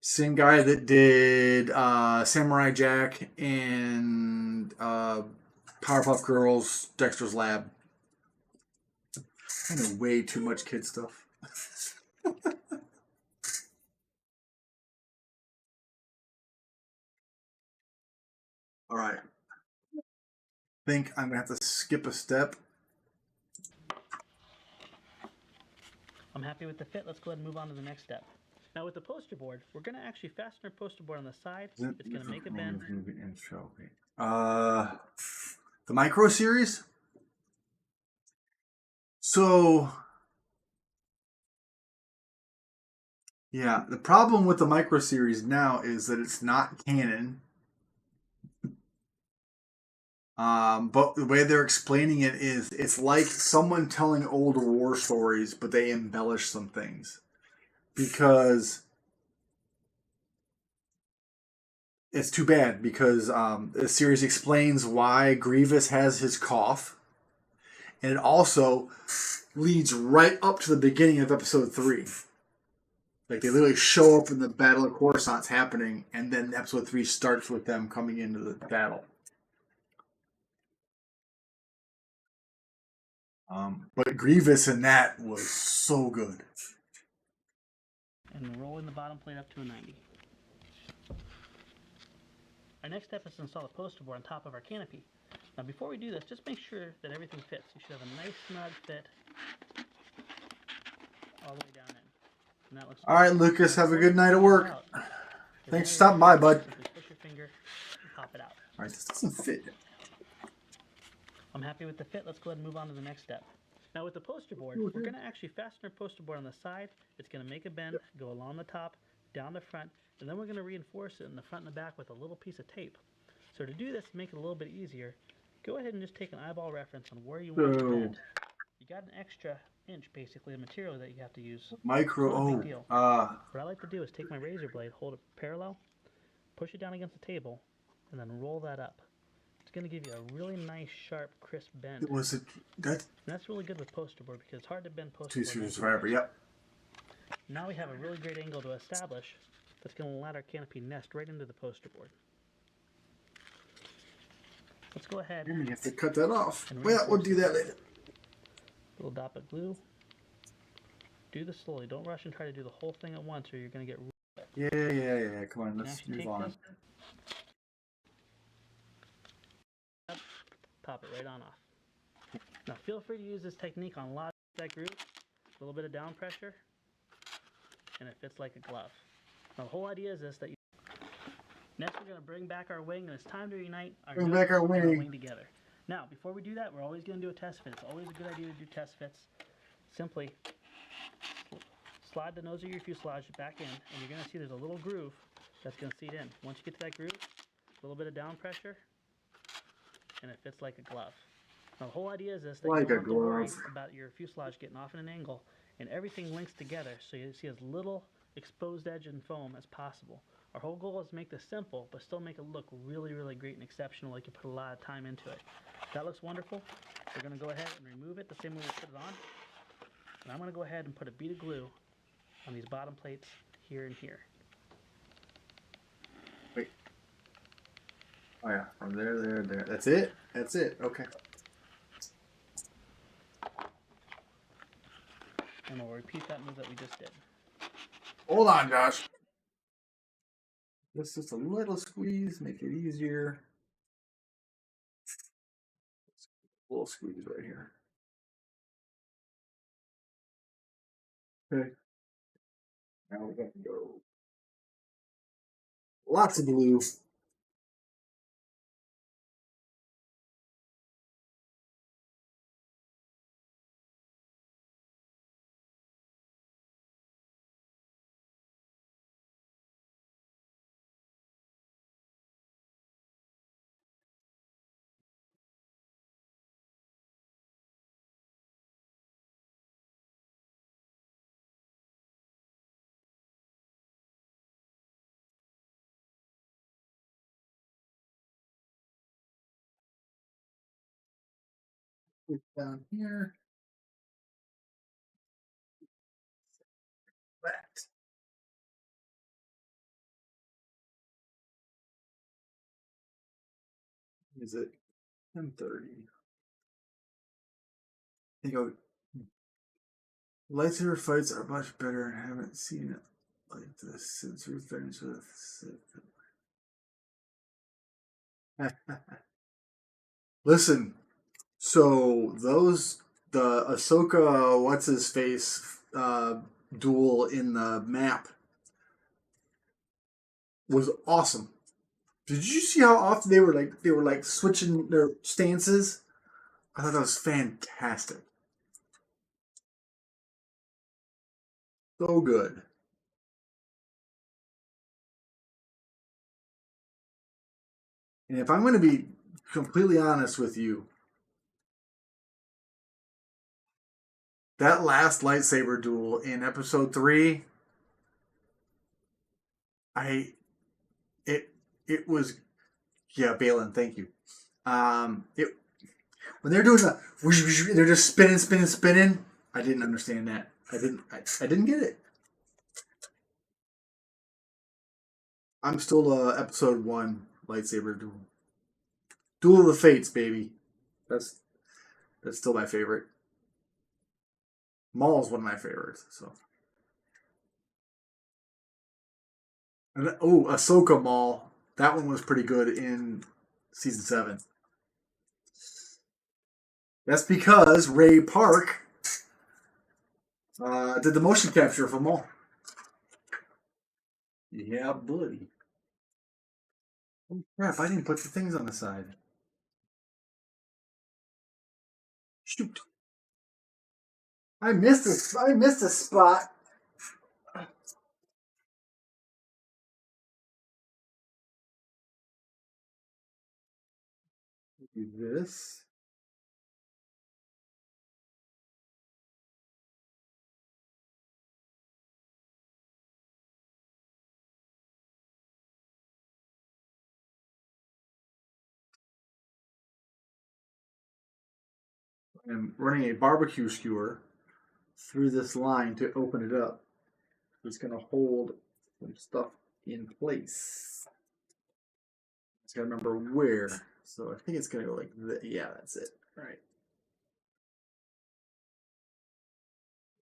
Same guy that did Samurai Jack and Powerpuff Girls, Dexter's Lab. I know way too much kid stuff. All right. Think I'm gonna have to skip a step. I'm happy with the fit. Let's go ahead and move on to the next step. Now with the poster board, we're going to actually fasten our poster board on the side. It's going to make a bend. The micro series. So, yeah, the problem with the micro series now is that it's not canon. But the way they're explaining it is it's like someone telling old war stories, but they embellish some things. Because it's too bad, because the series explains why Grievous has his cough. And it also leads right up to the beginning of episode 3. Like, they literally show up in the Battle of Coruscant's happening, and then episode 3 starts with them coming into the battle. But Grievous in that was so good. And rolling the bottom plate up to a 90. Our next step is to install the poster board on top of our canopy. Now before we do this, just make sure that everything fits. You should have a nice snug fit all the way down in. And that looks All right, Lucas, have a good night at work. Thanks for stopping by, bud. Push your finger and pop it out. All right, this doesn't fit. I'm happy with the fit. Let's go ahead and move on to the next step. Now with the poster board, we're going to actually fasten our poster board on the side. It's going to make a bend, go along the top, down the front, and then we're going to reinforce it in the front and the back with a little piece of tape. So to do this, to make it a little bit easier, go ahead and just take an eyeball reference on where you want to bend. You got an extra inch, basically, of material that you have to use. Micro, big deal. What I like to do is take my razor blade, hold it parallel, push it down against the table, and then roll that up. It's going to give you a really nice, sharp, crisp bend. Was it that? And that's really good with poster board because it's hard to bend poster board. 2 screws forever. Yep. Now we have a really great angle to establish that's going to let our canopy nest right into the poster board. Let's go ahead. You have to cut that off. Well, we'll do that later. Little dot of glue. Do this slowly. Don't rush and try to do the whole thing at once, or you're going to get. Yeah. Come on, let's move on. Pop it right on off. Now feel free to use this technique on a lot of that groove. A little bit of down pressure, and it fits like a glove. Now the whole idea is this: that next we're going to bring back our wing, and it's time to unite our wing together. Now, before we do that, we're always going to do a test fit. It's always a good idea to do test fits. Simply slide the nose of your fuselage back in, and you're going to see there's a little groove that's going to seat in. Once you get to that groove, a little bit of down pressure, and it fits like a glove. Now, the whole idea is this: that you don't have to worry about your fuselage getting off at an angle, and everything links together so you see as little exposed edge and foam as possible. Our whole goal is to make this simple, but still make it look really, really great and exceptional, like you put a lot of time into it. That looks wonderful. We're going to go ahead and remove it the same way we put it on. And I'm going to go ahead and put a bead of glue on these bottom plates here and here. Wait. Oh yeah, from there. That's it? That's it. Okay. And we'll repeat that move that we just did. Hold on, Josh. Just a little squeeze, make it easier. A little squeeze right here. Okay. Now we're going to go. Lots of glue. Down here. That. Is it 10:30? I think lightsaber fights are much better and haven't seen it like this since Revenge of the Sith. Listen, so the Ahsoka what's his face duel in the map was awesome. Did you see how often they were like switching their stances? I thought that was fantastic. So good. And if I'm going to be completely honest with you, that last lightsaber duel in episode 3, it was, yeah, Balin, thank you. When they're doing they're just spinning. I didn't understand that. I didn't get it. I'm still episode 1 lightsaber duel. Duel of the Fates, baby. That's still my favorite. Maul's one of my favorites. So, and Ahsoka Maul. That one was pretty good in season 7. That's because Ray Park did the motion capture for Maul. Yeah, buddy. Oh crap! I didn't put the things on the side. Shoot! I missed a spot. Do this. I'm running a barbecue skewer through this line to open it up. It's going to hold some stuff in place. Just got to remember where. So I think it's going to go like this. Yeah, that's it. All right.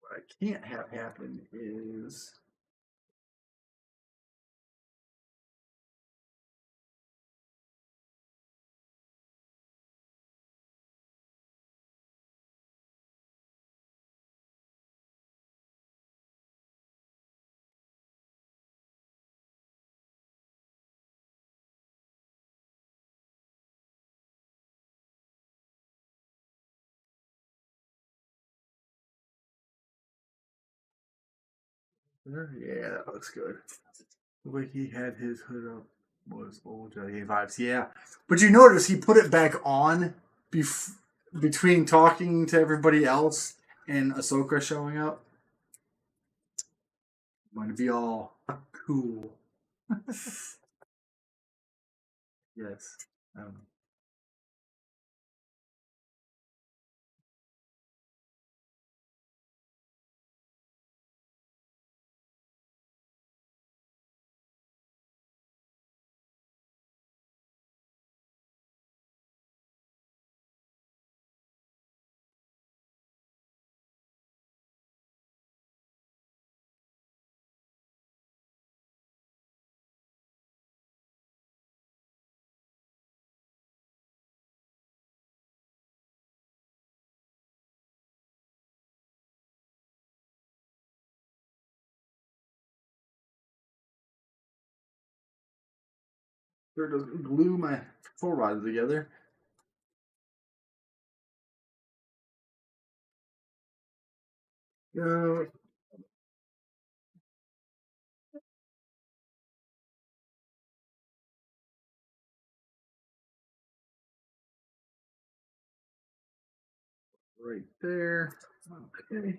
What I can't have happen is yeah, that looks good. The way he had his hood up was old Jedi vibes. Yeah, but you notice he put it back on between talking to everybody else and Ahsoka showing up. I'm gonna be all cool. Yes. Um, sure doesn't glue my four rods together. Uh, right there. Okay.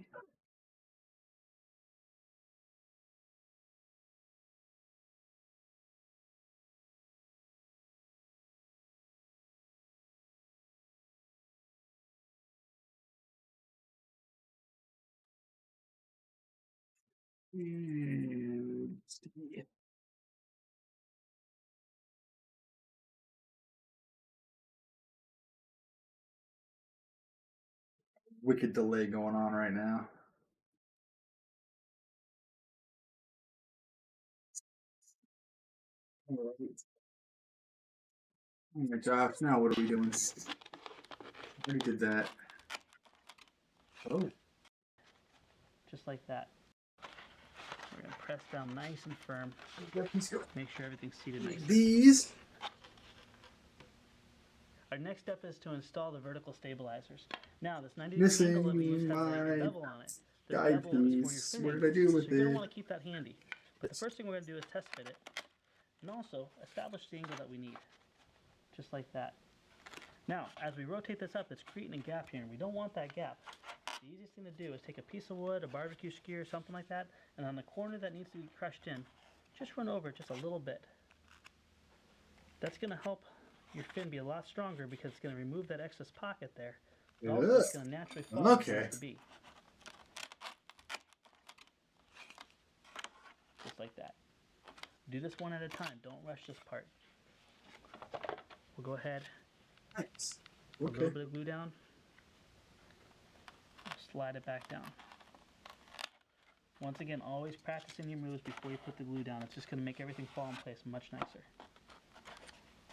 And see. Wicked delay going on right now. All right, Josh. Now what are we doing? We did that. Oh. Just like that. We're going to press down nice and firm. Make sure everything's seated nicely. These. Our next step is to install the vertical stabilizers. Now, this 90-degree Missing angle that we use has a my bevel on it. The guide bevel is for your piece. finning. What did I do with so you're going it? to want to keep that handy. But the first thing we're going to do is test fit it. And also, establish the angle that we need. Just like that. Now, as we rotate this up, it's creating a gap here, and we don't want that gap. The easiest thing to do is take a piece of wood, a barbecue skewer, something like that, and on the corner that needs to be crushed in, just run over it just a little bit. That's going to help your fin be a lot stronger because it's going to remove that excess pocket there. And also, it's going to naturally fall where it needs to be. Just like that. Do this one at a time. Don't rush this part. We'll go ahead. Nice. A little bit of glue down. Slide it back down. Once again, always practicing your moves before you put the glue down. It's just going to make everything fall in place much nicer.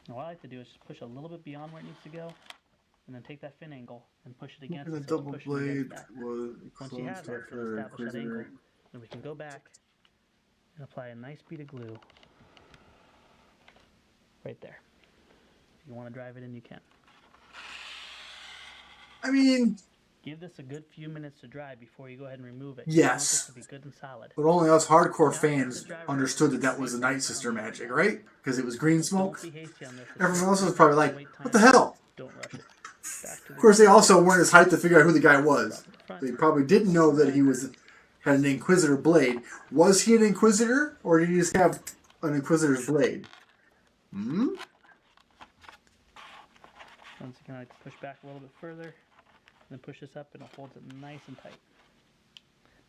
Now what I like to do is just push a little bit beyond where it needs to go, and then take that fin angle and push it against the it. double blade was once you have that, establish that angle, then we can go back and apply a nice bead of glue right there. If you want to drive it in, you can. I mean, give this a good few minutes to dry before you go ahead and remove it. Yes. You want this to be good and solid. But only us hardcore fans understood that was the Night Sister magic, right? Because it was green smoke. Don't be hasty on this. Everyone else was probably like, what the hell? Don't rush it. Of course, they also weren't as hyped to figure out who the guy was. They probably didn't know that he had an Inquisitor blade. Was he an Inquisitor, or did he just have an Inquisitor's blade? Once again, I push back a little bit further, then push this up, and it holds it nice and tight.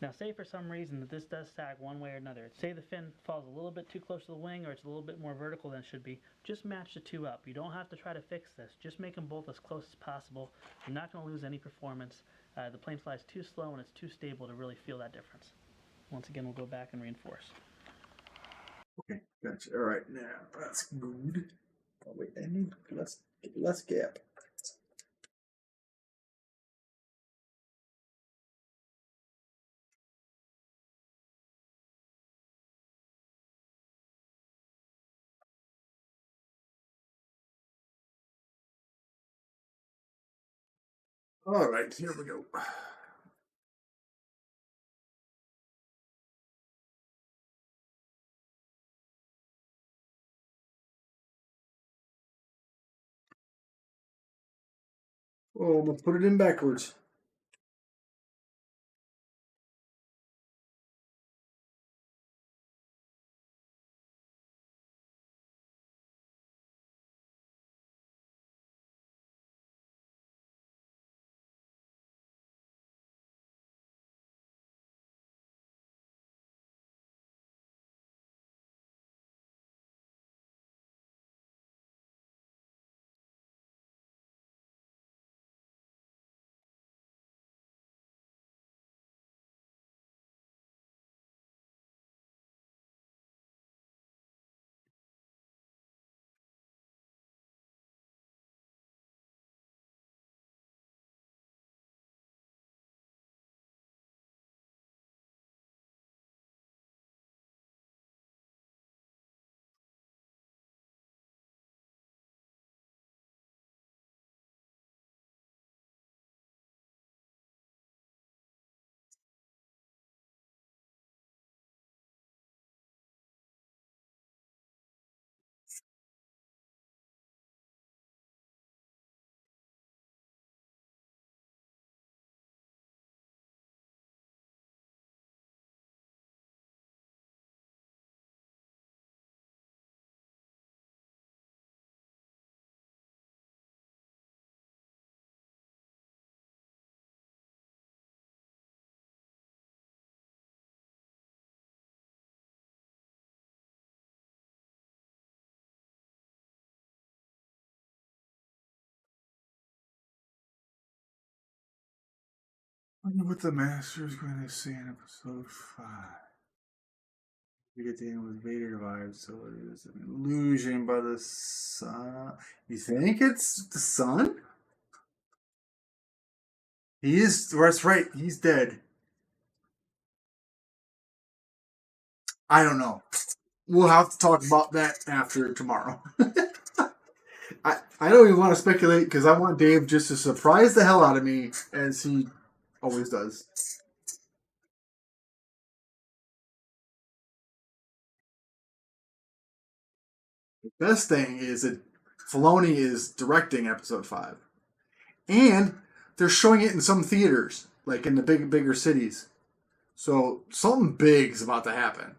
Now, say for some reason that this does sag one way or another. Say the fin falls a little bit too close to the wing, or it's a little bit more vertical than it should be. Just match the two up. You don't have to try to fix this. Just make them both as close as possible. You're not going to lose any performance. The plane flies too slow and it's too stable to really feel that difference. Once again, we'll go back and reinforce. Okay, gotcha. All right, now that's good. Oh, wait, I need less gap. All right, here we go. Oh, I'm going to put it in backwards. I wonder what the master is going to say in episode 5. We get the end with Vader vibes, so it is an illusion by the sun. You think it's the sun? He is. That's right. He's dead. I don't know. We'll have to talk about that after tomorrow. I don't even want to speculate because I want Dave just to surprise the hell out of me as he always does. The best thing is that Filoni is directing episode 5. And they're showing it in some theaters, like in the bigger cities. So something big is about to happen.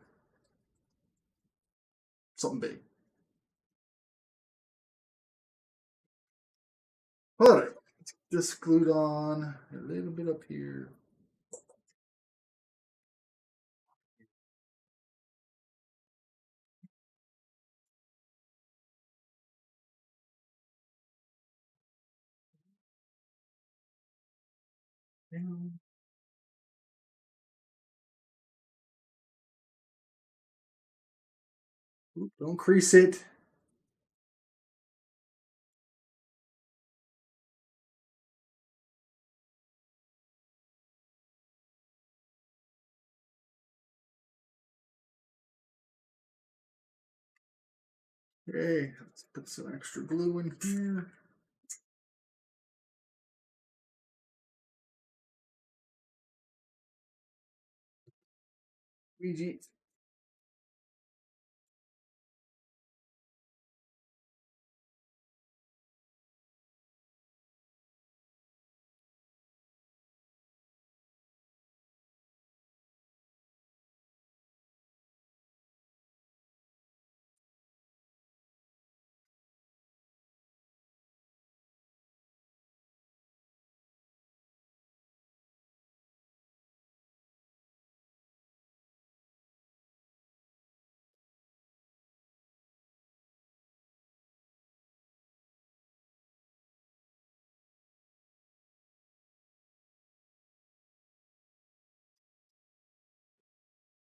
Something big. All right. Just glued on a little bit up here. Oop, don't crease it. Okay, let's put some extra glue in here. Ouija.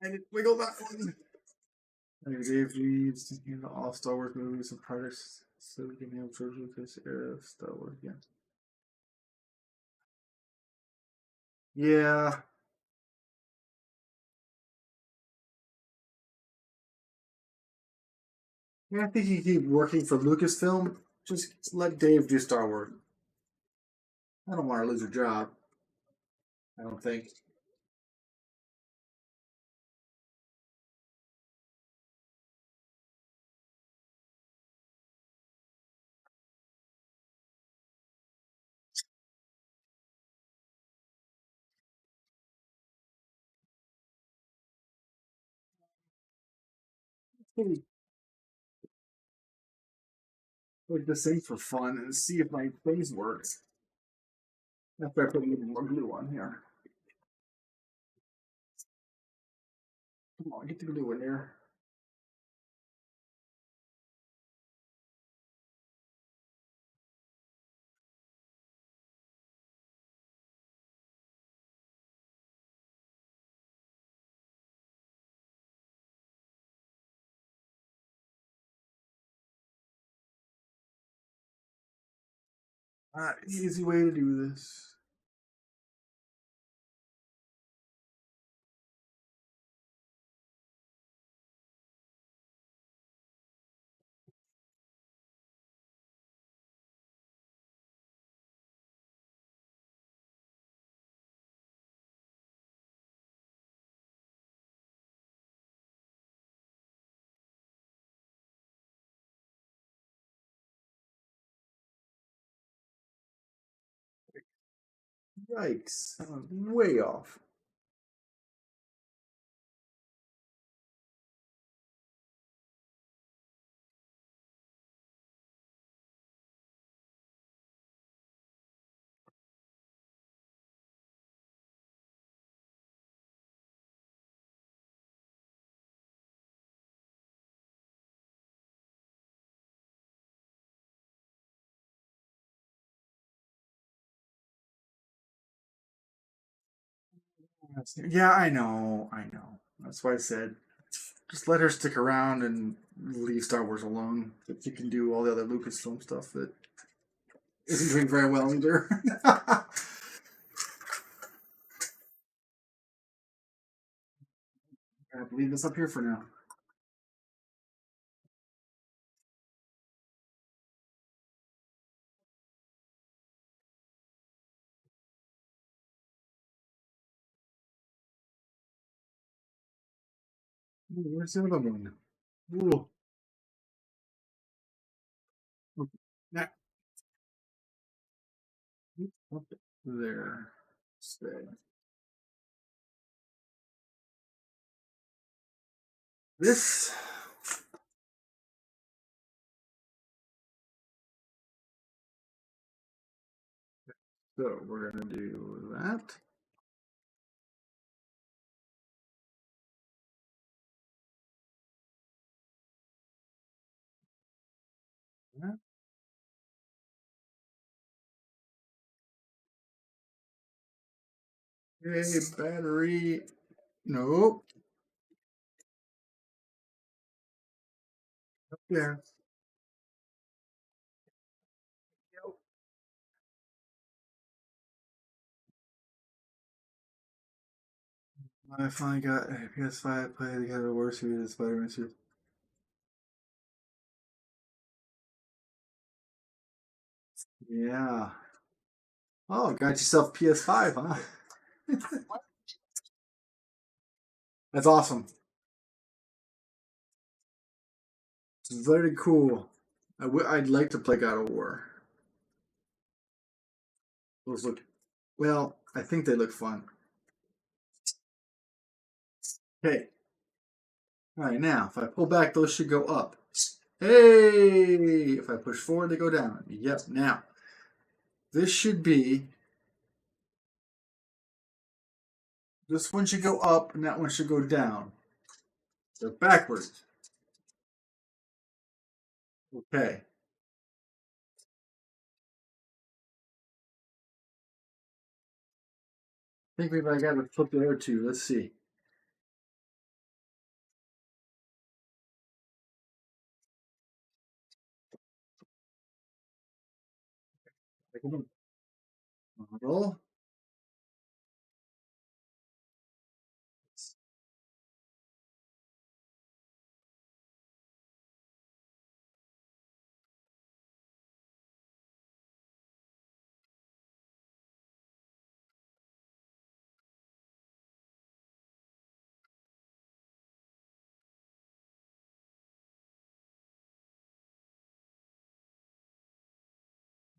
I didn't wiggle that one. Dave needs to handle all Star Wars movies and projects so we can have George Lucas era of Star Wars again. Yeah. Yeah, I think he keep working for Lucasfilm. Just let Dave do Star Wars. I don't want to lose a job. I don't think. Maybe like this thing for fun and see if my things work. After I put a little more glue on here. Come on, get the glue in there. Easy way to do this. Yikes. I'm way off. Yeah, I know. I know. That's why I said just let her stick around and leave Star Wars alone. If you can do all the other Lucasfilm stuff that isn't doing very well either. I have to leave this up here for now. Where's the other one? Ooh. Okay. Now, up there. Stay. This. So we're gonna do that. That. Hey, battery. Nope. Yeah. I finally got a PS5 play together worse with the Spider-Man suit. Yeah. Oh, got yourself PS5, huh? That's awesome. It's very cool. I'd like to play God of War. Those look, well, I think they look fun. Okay. All right, now, if I pull back, those should go up. Hey! If I push forward, they go down. Yep, now, this should be, this one should go up, and that one should go down. They're backwards. Okay. I think maybe I got to flip the other two. Let's see. Model.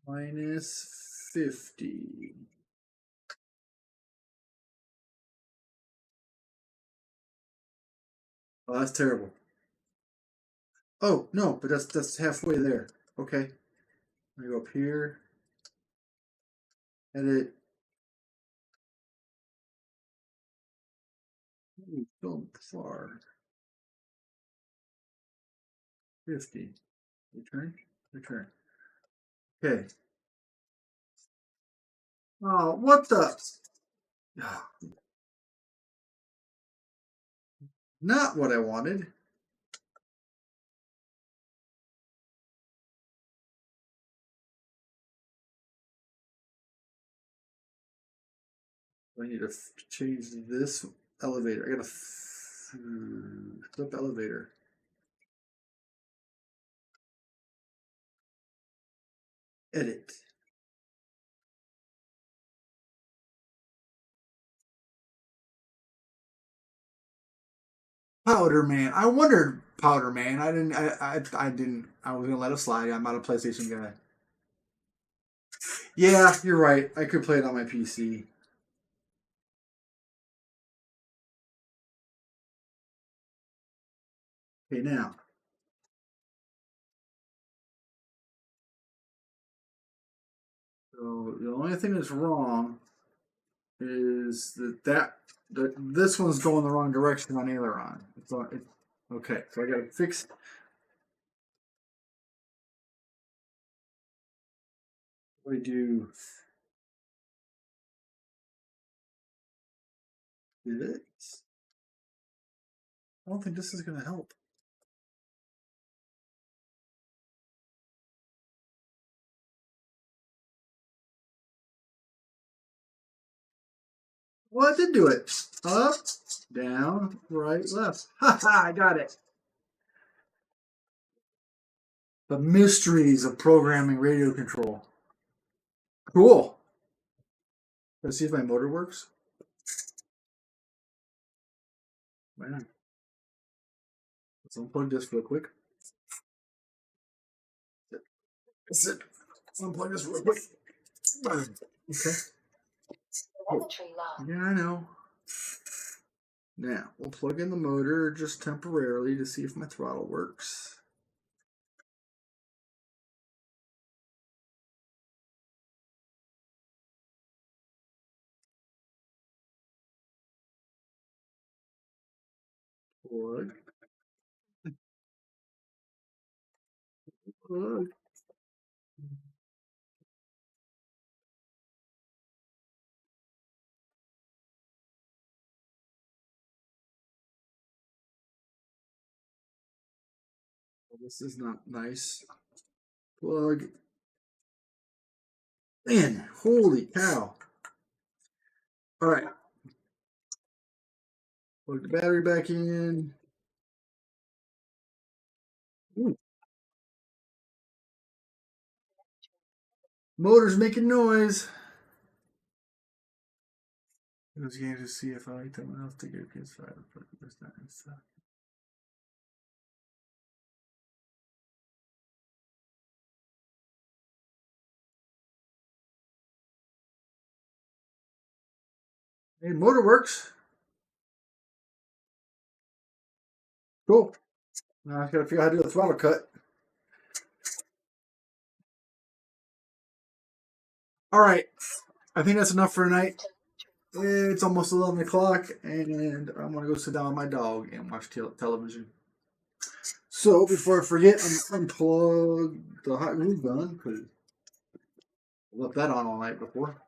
Minus 50. Oh, that's terrible. Oh, no, but that's halfway there. Okay. I'm gonna go up here. Edit. Ooh, so far. 50. Return. Return. Okay. Oh, what the? Not what I wanted. I need to change this elevator. I gotta flip elevator. Edit. Powder Man. I wondered Powder Man. I didn't. I didn't. I was gonna let it slide. I'm not a PlayStation guy. Yeah, you're right. I could play it on my PC. Okay, now. So the only thing that's wrong is that this one's going the wrong direction on aileron. Okay, so I gotta fix. What do I do? This? I don't think this is gonna help. Well, I did do it. Up, down, right, left. Ha ha! I got it. The mysteries of programming radio control. Cool. Let's see if my motor works. Man, let's unplug this real quick. That's it. Let's unplug this real quick. Okay. Yeah, I know. Now, we'll plug in the motor just temporarily to see if my throttle works. Plug. Plug. This is not nice. Plug in. Holy cow. All right. Plug the battery back in. Ooh. Motor's making noise. Those games to see if I like them enough to get PS5. Hey, motor works. Cool. Now I just gotta figure out how to do the throttle cut. All right. I think that's enough for tonight. It's almost 11 o'clock, and I'm going to go sit down with my dog and watch television. So, before I forget, I'm unplug the hot glue gun, because I left that on all night before.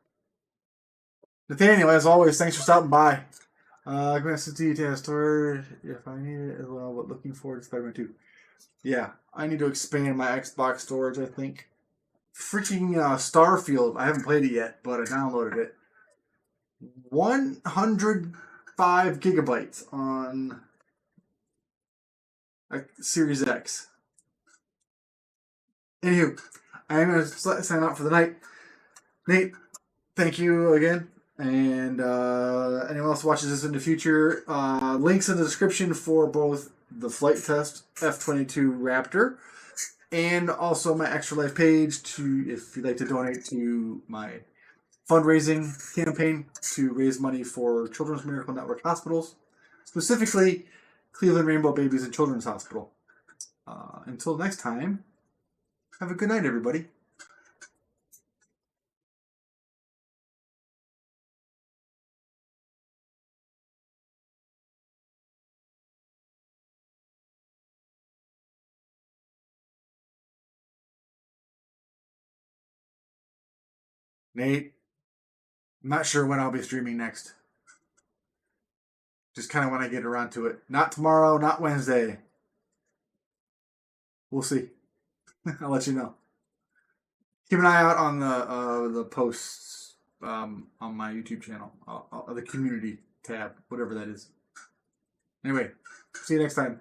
Nathaniel, as always, thanks for stopping by. I'm going to sit to test store if I need it as well, but looking forward to Spider-Man 2. Yeah, I need to expand my Xbox storage, I think. Freaking Starfield, I haven't played it yet, but I downloaded it. 105 gigabytes on Series X. Anywho, I'm going to sign out for the night. Nate, thank you again. And anyone else watches this in the future, links in the description for both the Flite Test F-22 Raptor and also my Extra Life page to if you'd like to donate to my fundraising campaign to raise money for Children's Miracle Network hospitals, specifically Cleveland Rainbow Babies and Children's Hospital. Until next time, have a good night, everybody. Nate, I'm not sure when I'll be streaming next. Just kind of when I get around to it. Not tomorrow, not Wednesday. We'll see. I'll let you know. Keep an eye out on the posts on my YouTube channel, the community tab, whatever that is. Anyway, see you next time.